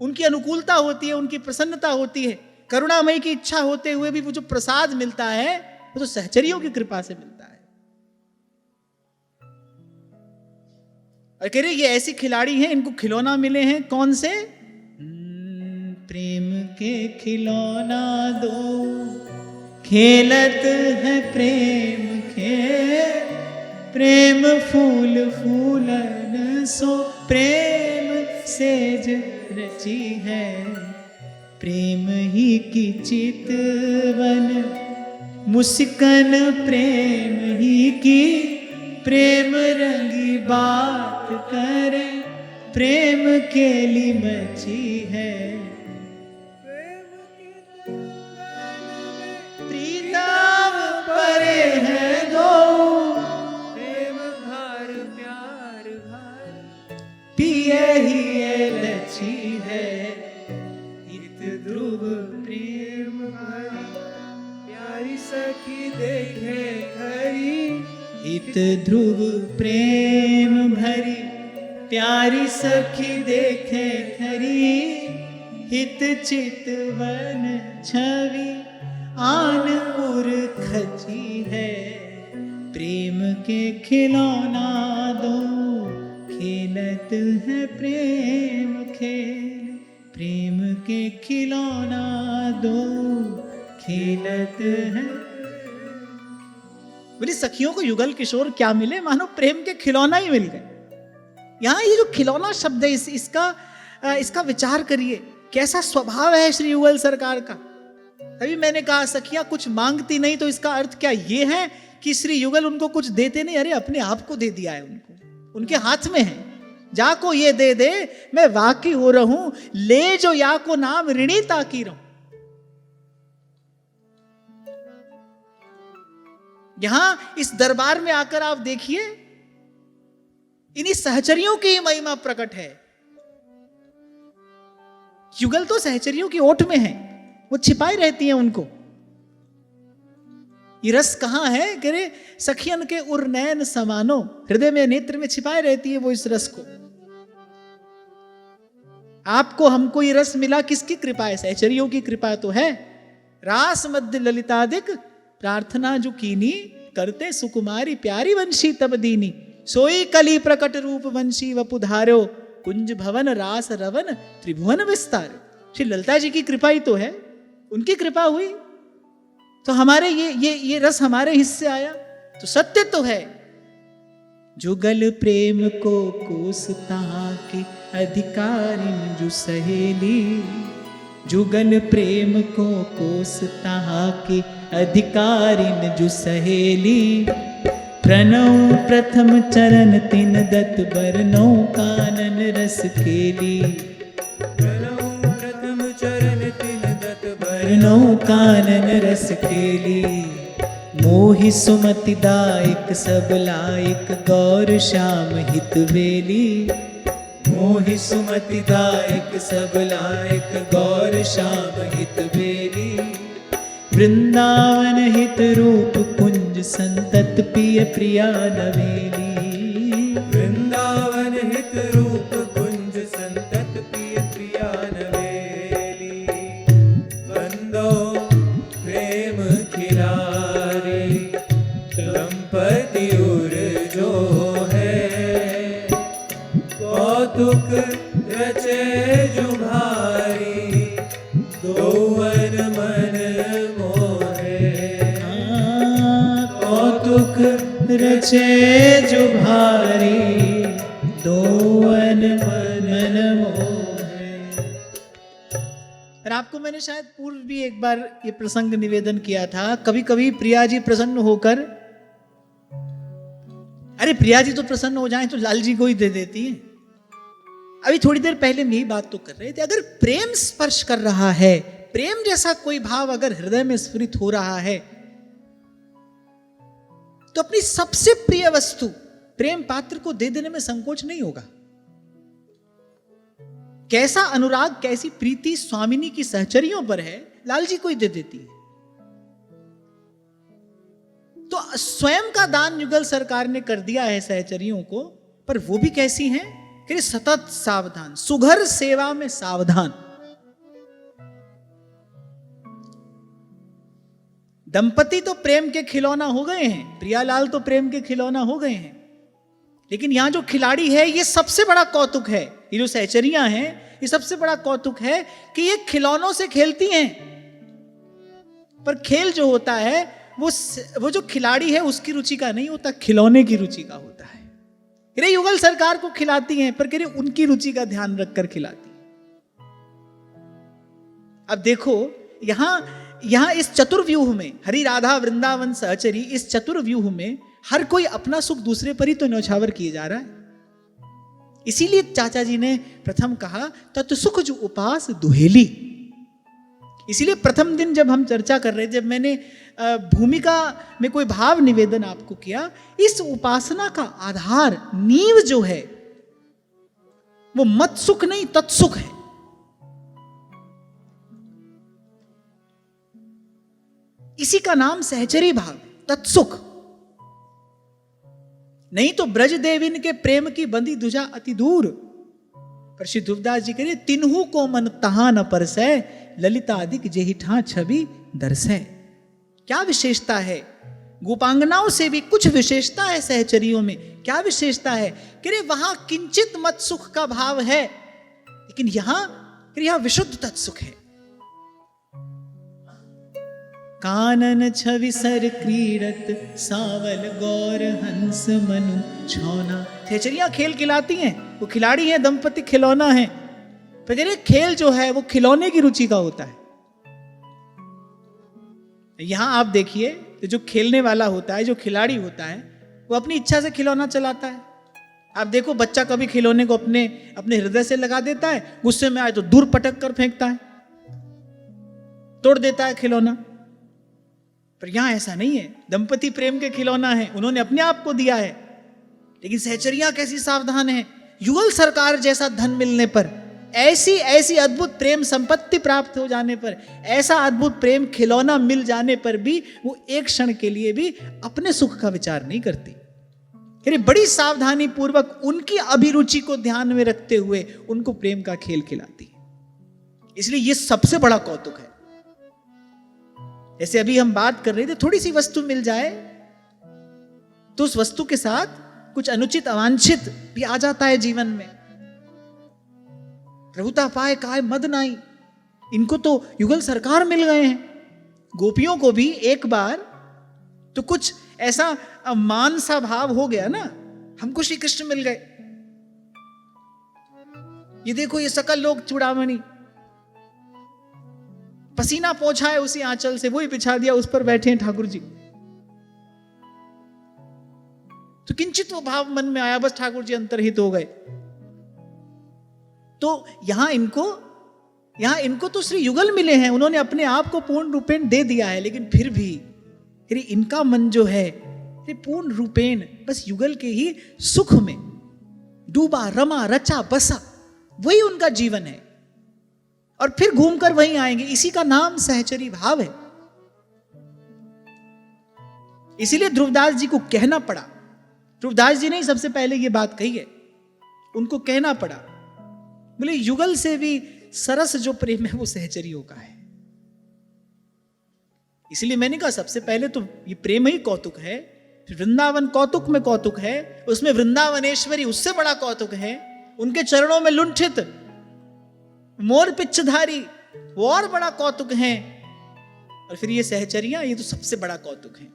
उनकी अनुकूलता होती है, उनकी प्रसन्नता होती है। करुणामयी की इच्छा होते हुए भी वो जो प्रसाद मिलता है वो तो सहचरियों की कृपा से मिलता है। और कह रहे ये ऐसी खिलाड़ी हैं, इनको खिलौना मिले हैं। कौन से? प्रेम के खिलौना दो, खेलत है प्रेम खेल, प्रेम फूल फूलन सो, प्रेम सेज रची है, प्रेम ही की चितवन मुस्कन, प्रेम ही की प्रेम रंगी बात करे, प्रेम केली मची है। यही लची है, हित ध्रुव प्रेम भरी प्यारी सखी देखे खरी, हित ध्रुव प्रेम भरी प्यारी सखी देखे खरी, हित चितवन छवि आन उर खची है, प्रेम के खिलौना दो खेलत है प्रेम खेल, प्रेम के खिलौना दो खेलत है। मेरी सखियों को युगल किशोर क्या मिले, मानो प्रेम के खिलौना ही मिल गए। यहां ये जो खिलौना शब्द है इसका विचार करिए, कैसा स्वभाव है श्री युगल सरकार का। तभी मैंने कहा सखियां कुछ मांगती नहीं, तो इसका अर्थ क्या ये है कि श्री युगल उनको कुछ देते नहीं, अरे अपने आप को दे दिया है उनको, उनके हाथ में है। जाको ये दे दे मैं वाकी हो रहूं, ले जो या को नाम ऋणी ताकी रहूं। यहां इस दरबार में आकर आप देखिए, इन्हीं सहचरियों की ही महिमा प्रकट है। युगल तो सहचरियों की ओट में है, वो छिपाई रहती हैं उनको। ये रस कहां है, कह रहे सखियन के उर्नयन समानो, हृदय में नेत्र में छिपाई रहती है वो इस रस को। आपको हमको ये रस मिला किसकी कृपा है, सहचरियों की कृपा तो है। रास मध्य ललितादिक प्रार्थना जो कीनी, करते सुकुमारी प्यारी वंशी तब दीनी, सोई कली प्रकट रूप वंशी वपुधार्यो, कुंज भवन रास रवन त्रिभुवन विस्तार। श्री ललिता जी की कृपा ही तो है, उनकी कृपा हुई तो हमारे ये रस हमारे हिस्से आया, तो सत्य तो है। जुगल प्रेम को कोसता की अधिकारिन जो सहेली, जुगल प्रेम को कोसता की अधिकारिन जो सहेली, प्रणव प्रथम चरण तिन दत्त बरनौ कानन रस खेली, प्रणव प्रथम चरण तिन दत्त बरनौ कानन रस खेली, मोहि सुमति दायक सब लायक गौर श्याम हित वेली, मोहि सुमति दायक सब लायक गौर श्याम हित वेली, वृंदावन हित रूप कुंज संतत पिय प्रिया नवेली, वृंदावन हित रूप कुंज संतत पिय प्रिया नवेली, वंदो प्रेम खिलारी दंपति उर जो है, कौतुक रचे जुभारी दोवन मन कौतुक रचे जुभारी दोवन मन मोहे। और आपको मैंने शायद पूर्व भी एक बार ये प्रसंग निवेदन किया था, कभी कभी प्रिया जी प्रसन्न होकर, अरे प्रिया जी तो प्रसन्न हो जाएं तो लाल जी को ही दे देती है। अभी थोड़ी देर पहले हम यही बात तो कर रहे थे, अगर प्रेम स्पर्श कर रहा है, प्रेम जैसा कोई भाव अगर हृदय में स्फुरित हो रहा है, तो अपनी सबसे प्रिय वस्तु प्रेम पात्र को दे देने में संकोच नहीं होगा। कैसा अनुराग कैसी प्रीति स्वामिनी की सहचरियों पर है, लाल जी को ही दे देती है। तो स्वयं का दान युगल सरकार ने कर दिया है सहचरियों को, पर वो भी कैसी हैं कि सतत सावधान, सुघर सेवा में सावधान। दंपति तो प्रेम के खिलौना हो गए हैं, प्रियालाल तो प्रेम के खिलौना हो गए हैं, लेकिन यहां जो खिलाड़ी है ये सबसे बड़ा कौतुक है। ये जो सहचरियां हैं ये सबसे बड़ा कौतुक है कि ये खिलौनों से खेलती हैं, पर खेल जो होता है वो जो खिलाड़ी है उसकी रुचि का नहीं होता, खिलौने की रुचि का होता है। रे युगल सरकार को खिलाती हैं, पर कह उनकी रुचि का ध्यान रखकर खिलाती है। अब देखो यहां इस चतुर्व्यूह में, हरि राधा वृंदावन सहचरी, इस चतुर्व्यूह में हर कोई अपना सुख दूसरे पर ही तो न्यौछावर किए जा रहा है। इसीलिए चाचा जी ने प्रथम कहा तत् सुख जो उपास दुहेली। इसीलिए प्रथम दिन जब हम चर्चा कर रहे, जब मैंने भूमिका में कोई भाव निवेदन आपको किया, इस उपासना का आधार नींव जो है वो मत सुख नहीं, तत्सुख है। इसी का नाम सहचरी भाव, तत्सुख। नहीं तो ब्रज देविन के प्रेम की बंदी दुजा अति दूर। पर श्री ध्रुवदास जी कह रहे, तिन्हू को मन तहां न परसै, ललितादिक जेहि ठां छवि दर्शै। क्या विशेषता है? गोपांगनाओं से भी कुछ विशेषता है सहचरियों में। क्या विशेषता है? कह रहे वहां किंचित मत सुख का भाव है, लेकिन यहां विशुद्ध तत्सुख है। कानन छवि सर क्रीड़त, सावल गौर हंस मनु छौना। सहचरियां खेल खिलाती हैं, वो खिलाड़ी हैं, दंपति खिलौना है। पर कह रहे खेल जो है वो खिलौने की रुचि का होता है। यहां आप देखिए, तो जो खेलने वाला होता है, जो खिलाड़ी होता है, वो अपनी इच्छा से खिलौना चलाता है। आप देखो, बच्चा कभी खिलौने को अपने हृदय से लगा देता है, गुस्से में आए तो दूर पटक कर फेंकता है, तोड़ देता है खिलौना। पर यहां ऐसा नहीं है, दंपति प्रेम के खिलौना है, उन्होंने अपने आप को दिया है। लेकिन सहचरियां कैसी सावधान है, युगल सरकार जैसा धन मिलने पर, ऐसी अद्भुत प्रेम संपत्ति प्राप्त हो जाने पर, ऐसा अद्भुत प्रेम खिलौना मिल जाने पर भी वो एक क्षण के लिए भी अपने सुख का विचार नहीं करती। बड़ी सावधानी पूर्वक उनकी अभिरुचि को ध्यान में रखते हुए उनको प्रेम का खेल खिलाती है। इसलिए ये सबसे बड़ा कौतुक है। जैसे अभी हम बात कर रहे थे, थोड़ी सी वस्तु मिल जाए तो उस वस्तु के साथ कुछ अनुचित अवांछित भी आ जाता है जीवन में। प्रभुता पाए काय मद नाई, इनको तो युगल सरकार मिल गए हैं। गोपियों को भी एक बार तो कुछ ऐसा मान सा भाव हो गया ना, हमको श्री कृष्ण मिल गए। ये देखो, ये सकल लोग चूड़ामणि, पसीना पोंछा है उसी आंचल से, वही बिछा दिया, उस पर बैठे हैं ठाकुर जी। तो किंचित वो भाव मन में आया, बस ठाकुर जी अंतर्हित हो गए। तो यहां इनको तो श्री युगल मिले हैं, उन्होंने अपने आप को पूर्ण रूपेण दे दिया है। लेकिन फिर भी इनका मन जो है पूर्ण रूपेण बस युगल के ही सुख में डूबा, रमा, रचा, बसा, वही उनका जीवन है। और फिर घूमकर वहीं आएंगे। इसी का नाम सहचरी भाव है। इसीलिए ध्रुवदास जी को कहना पड़ा। ध्रुवदास जी ने ही सबसे पहले ये बात कही है, उनको कहना पड़ा, बोले युगल से भी सरस जो प्रेम है वो सहचरियों का है। इसलिए मैंने कहा सबसे पहले तो ये प्रेम ही कौतुक है। वृंदावन कौतुक में कौतुक है, उसमें वृंदावनेश्वरी उससे बड़ा कौतुक है। उनके चरणों में लुंठित मोर पिच्छधारी वो और बड़ा कौतुक है। और फिर ये सहचरियां, ये तो सबसे बड़ा कौतुक है।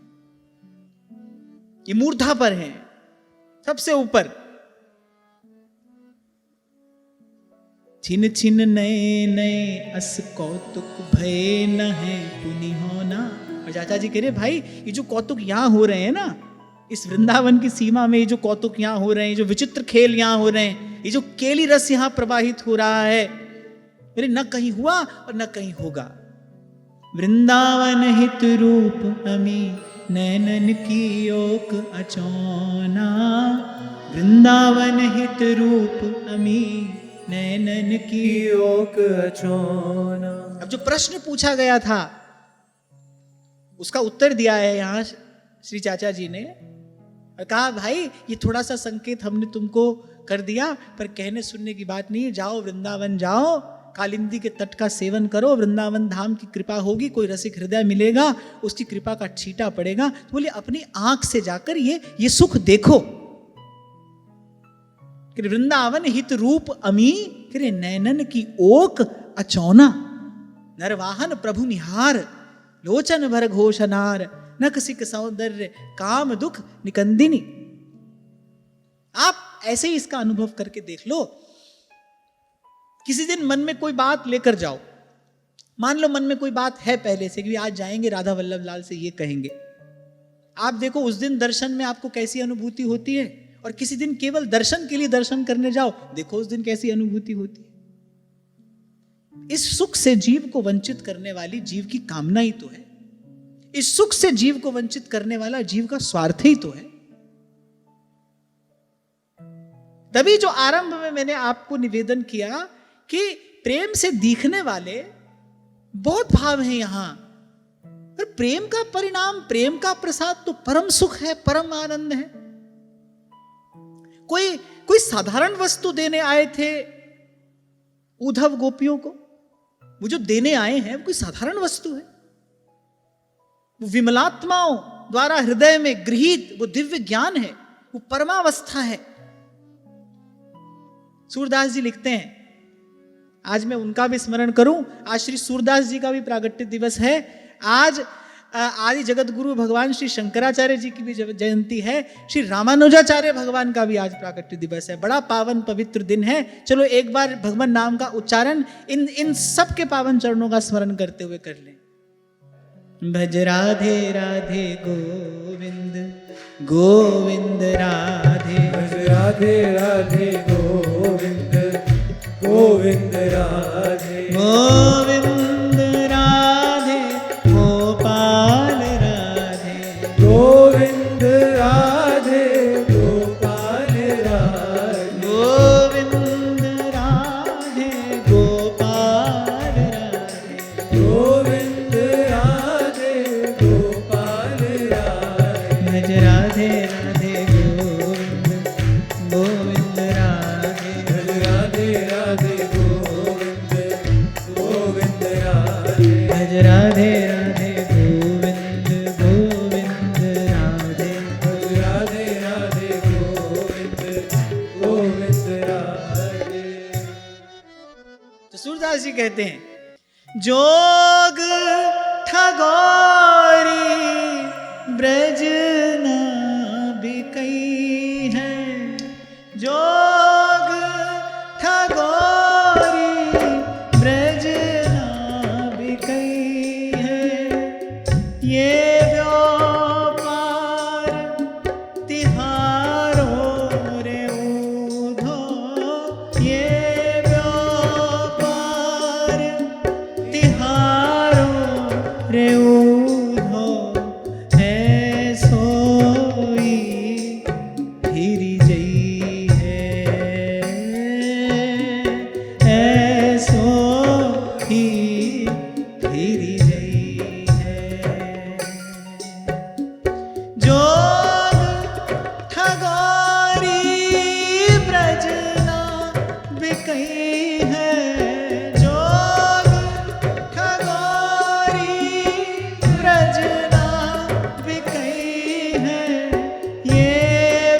ये मूर्धा पर है, सबसे ऊपर। छिन छिन नए नए अस कौतुक भय न है पुनि होना। और चाचा जी कह रहे भाई, ये जो कौतुक यहां हो रहे हैं ना, इस वृंदावन की सीमा में ये जो कौतुक यहां हो रहे हैं, जो विचित्र खेल यहां हो रहे हैं, ये जो केली रस यहां प्रवाहित हो रहा है, मेरे न कहीं हुआ और न कहीं होगा। वृंदावन हित रूप अमी नैनन की ओक अचौना। वृंदावन हित रूप अमी नैनन की ओक अचौना। अब जो प्रश्न पूछा गया था उसका उत्तर दिया है यहां श्री चाचा जी ने, और कहा भाई ये थोड़ा सा संकेत हमने तुमको कर दिया, पर कहने सुनने की बात नहीं है। जाओ वृंदावन जाओ, कालिंदी के तट का सेवन करो, वृंदावन धाम की कृपा होगी, कोई रसिक हृदय मिलेगा, उसकी कृपा का छींटा पड़ेगा। तो बोले अपनी आंख से जाकर ये सुख देखो। वृंदावन हित रूप अमी नैनन की ओक अचौना। नरवाहन प्रभु निहार लोचन भर घोषनार। नख सिक सौंदर्य काम दुख निकंदिनी। आप ऐसे ही इसका अनुभव करके देख लो। किसी दिन मन में कोई बात लेकर जाओ, मान लो मन में कोई बात है पहले से कि आज जाएंगे राधा वल्लभ लाल से ये कहेंगे। आप देखो उस दिन दर्शन में आपको कैसी अनुभूति होती है, और किसी दिन केवल दर्शन के लिए दर्शन करने जाओ, देखो उस दिन कैसी अनुभूति होती है। इस सुख से जीव को वंचित करने वाली जीव की कामना ही तो है। इस सुख से जीव को वंचित करने वाला जीव का स्वार्थ ही तो है। तभी जो आरंभ में मैंने आपको निवेदन किया कि प्रेम से दिखने वाले बहुत भाव हैं यहां, पर प्रेम का परिणाम, प्रेम का प्रसाद तो परम सुख है, परम आनंद है। कोई साधारण वस्तु देने आए थे उद्धव गोपियों को, वो जो देने आए हैं वो कोई साधारण वस्तु है, वो विमलात्माओं द्वारा हृदय में गृहीत वो दिव्य ज्ञान है, वो परमावस्था है। सूरदास जी लिखते हैं, आज मैं उनका भी स्मरण करूं, आज श्री सूरदास जी का भी प्रागट्य दिवस है। आज आदि जगत गुरु भगवान श्री शंकराचार्य जी की भी जयंती है, श्री रामानुजाचार्य भगवान का भी आज प्रागट्य दिवस है। बड़ा पावन पवित्र दिन है। चलो एक बार भगवान नाम का उच्चारण इन सब के पावन चरणों का स्मरण करते हुए कर लें। भज राधे राधे गोविंद गोविंद राधे, भज राधे राधे गोविंद गोविंद राधे, गोविंद राधे गोपाल राधे, गोविंद राधे गोपाल राधे, गोविंद राधे गोपाल राधे, गोविंद राधे गोपाल राधे, भज राधे राधे गोविंद गोविंद राधे, भज राधे राधे गोविंद गोविंद राधे, भज राधे राधे गोविंद गोविंद राधे, भज राधे राधे गोविंद गोविंद राधे। तो सूरदास जी कहते हैं, जोग ठगोरी ब्रज न बिकई है, जोग ठगोरी ब्रज न बिकई है, ये व्यापार तिहारो रे ऊधो, ये व्यापार तिहारो रे ऊधो, है सोई फिरी जई है, ऐसो ही फिरी जई है। जोग ठगोरी ब्रज ना बिकई है, जोग ठगोरी ब्रज ना बिकई है, ये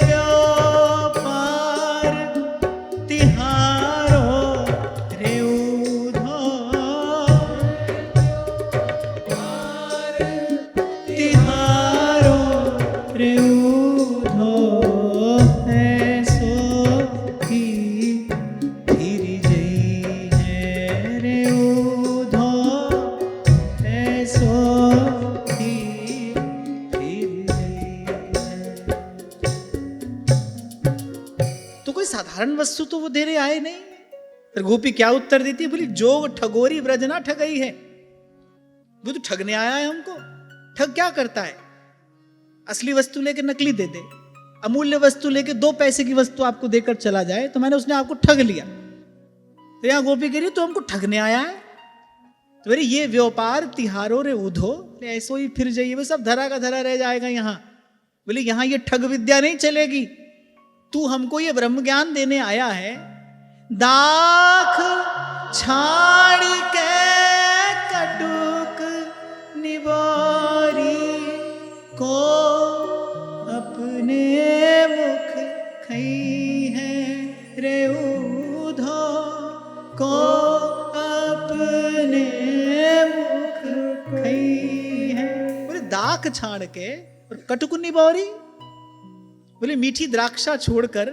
व्यापार तिहारो रे ऊधो, तिहारो रे ऊधो, ऐसो ही फिरी जई है रे ऊधो, ऐसो ही फिरी जई है। तो कोई साधारण वस्तु तो वो देने आए नहीं। पर गोपी क्या उत्तर देती है, बोली जोग ठगोरी ब्रज ना ठगई है, वो तो ठगने आया है हमको। ठग क्या करता है, असली वस्तु लेके नकली दे दे, अमूल्य वस्तु लेके 2 पैसे की वस्तु आपको देकर चला जाए, तो मैंने उसने आपको ठग लिया। तो यहां गोपी कह रही तो हमको ठगने आया है। तो मेरी ये व्यापार तिहारो रे उधो, ऐसो ही फिर जाइए, वो सब धरा का धरा रह जाएगा यहां। बोले यहां ये ठग विद्या नहीं चलेगी, तू हमको ये ब्रह्म ज्ञान देने आया है। दाख छाड़ी के कटुक निवारी को अपने मुख खई है रे ऊधो, को अपने मुख खई है। बोले दाख छाड़ के और कटुक निवारी, बोले मीठी द्राक्षा छोड़कर,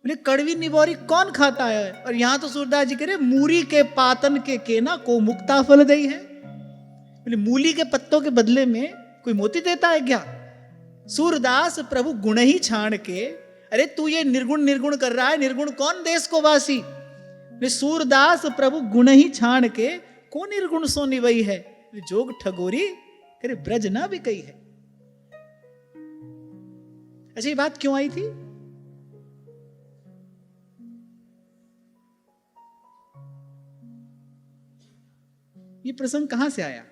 बोले कड़वी निबोरी कौन खाता है। और यहां तो सूरदास जी कह रहे मूरी के पातन के केना को मुक्ता फल गई है। बोले मूली के पत्तों के बदले में कोई मोती देता है क्या। सूरदास प्रभु गुण ही छाण के, अरे तू ये निर्गुण निर्गुण कर रहा है, निर्गुण कौन देश को वासी। सूरदास प्रभु गुण ही छाण के को निर्गुण सो निवई है, जोग ठगोरी करे ब्रज ना भी कही है। अच्छा ये बात क्यों आई थी, ये प्रसंग कहां से आया?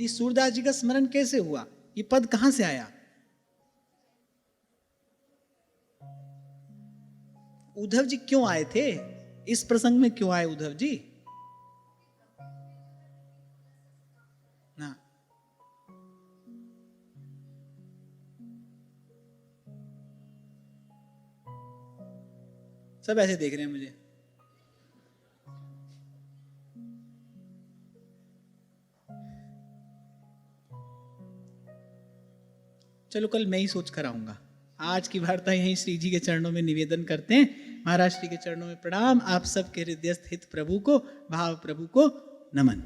ये सूरदास जी का स्मरण कैसे हुआ? ये पद कहां से आया? उद्धव जी क्यों आए थे? इस प्रसंग में क्यों आए उद्धव जी? ना, सब ऐसे देख रहे हैं मुझे। चलो कल मैं ही सोच कर आऊंगा। आज की वार्ता यहीं श्री जी के चरणों में निवेदन करते हैं। महाराज श्री के चरणों में प्रणाम। आप सबके हृदयस्थ हित प्रभु को, भाव प्रभु को नमन।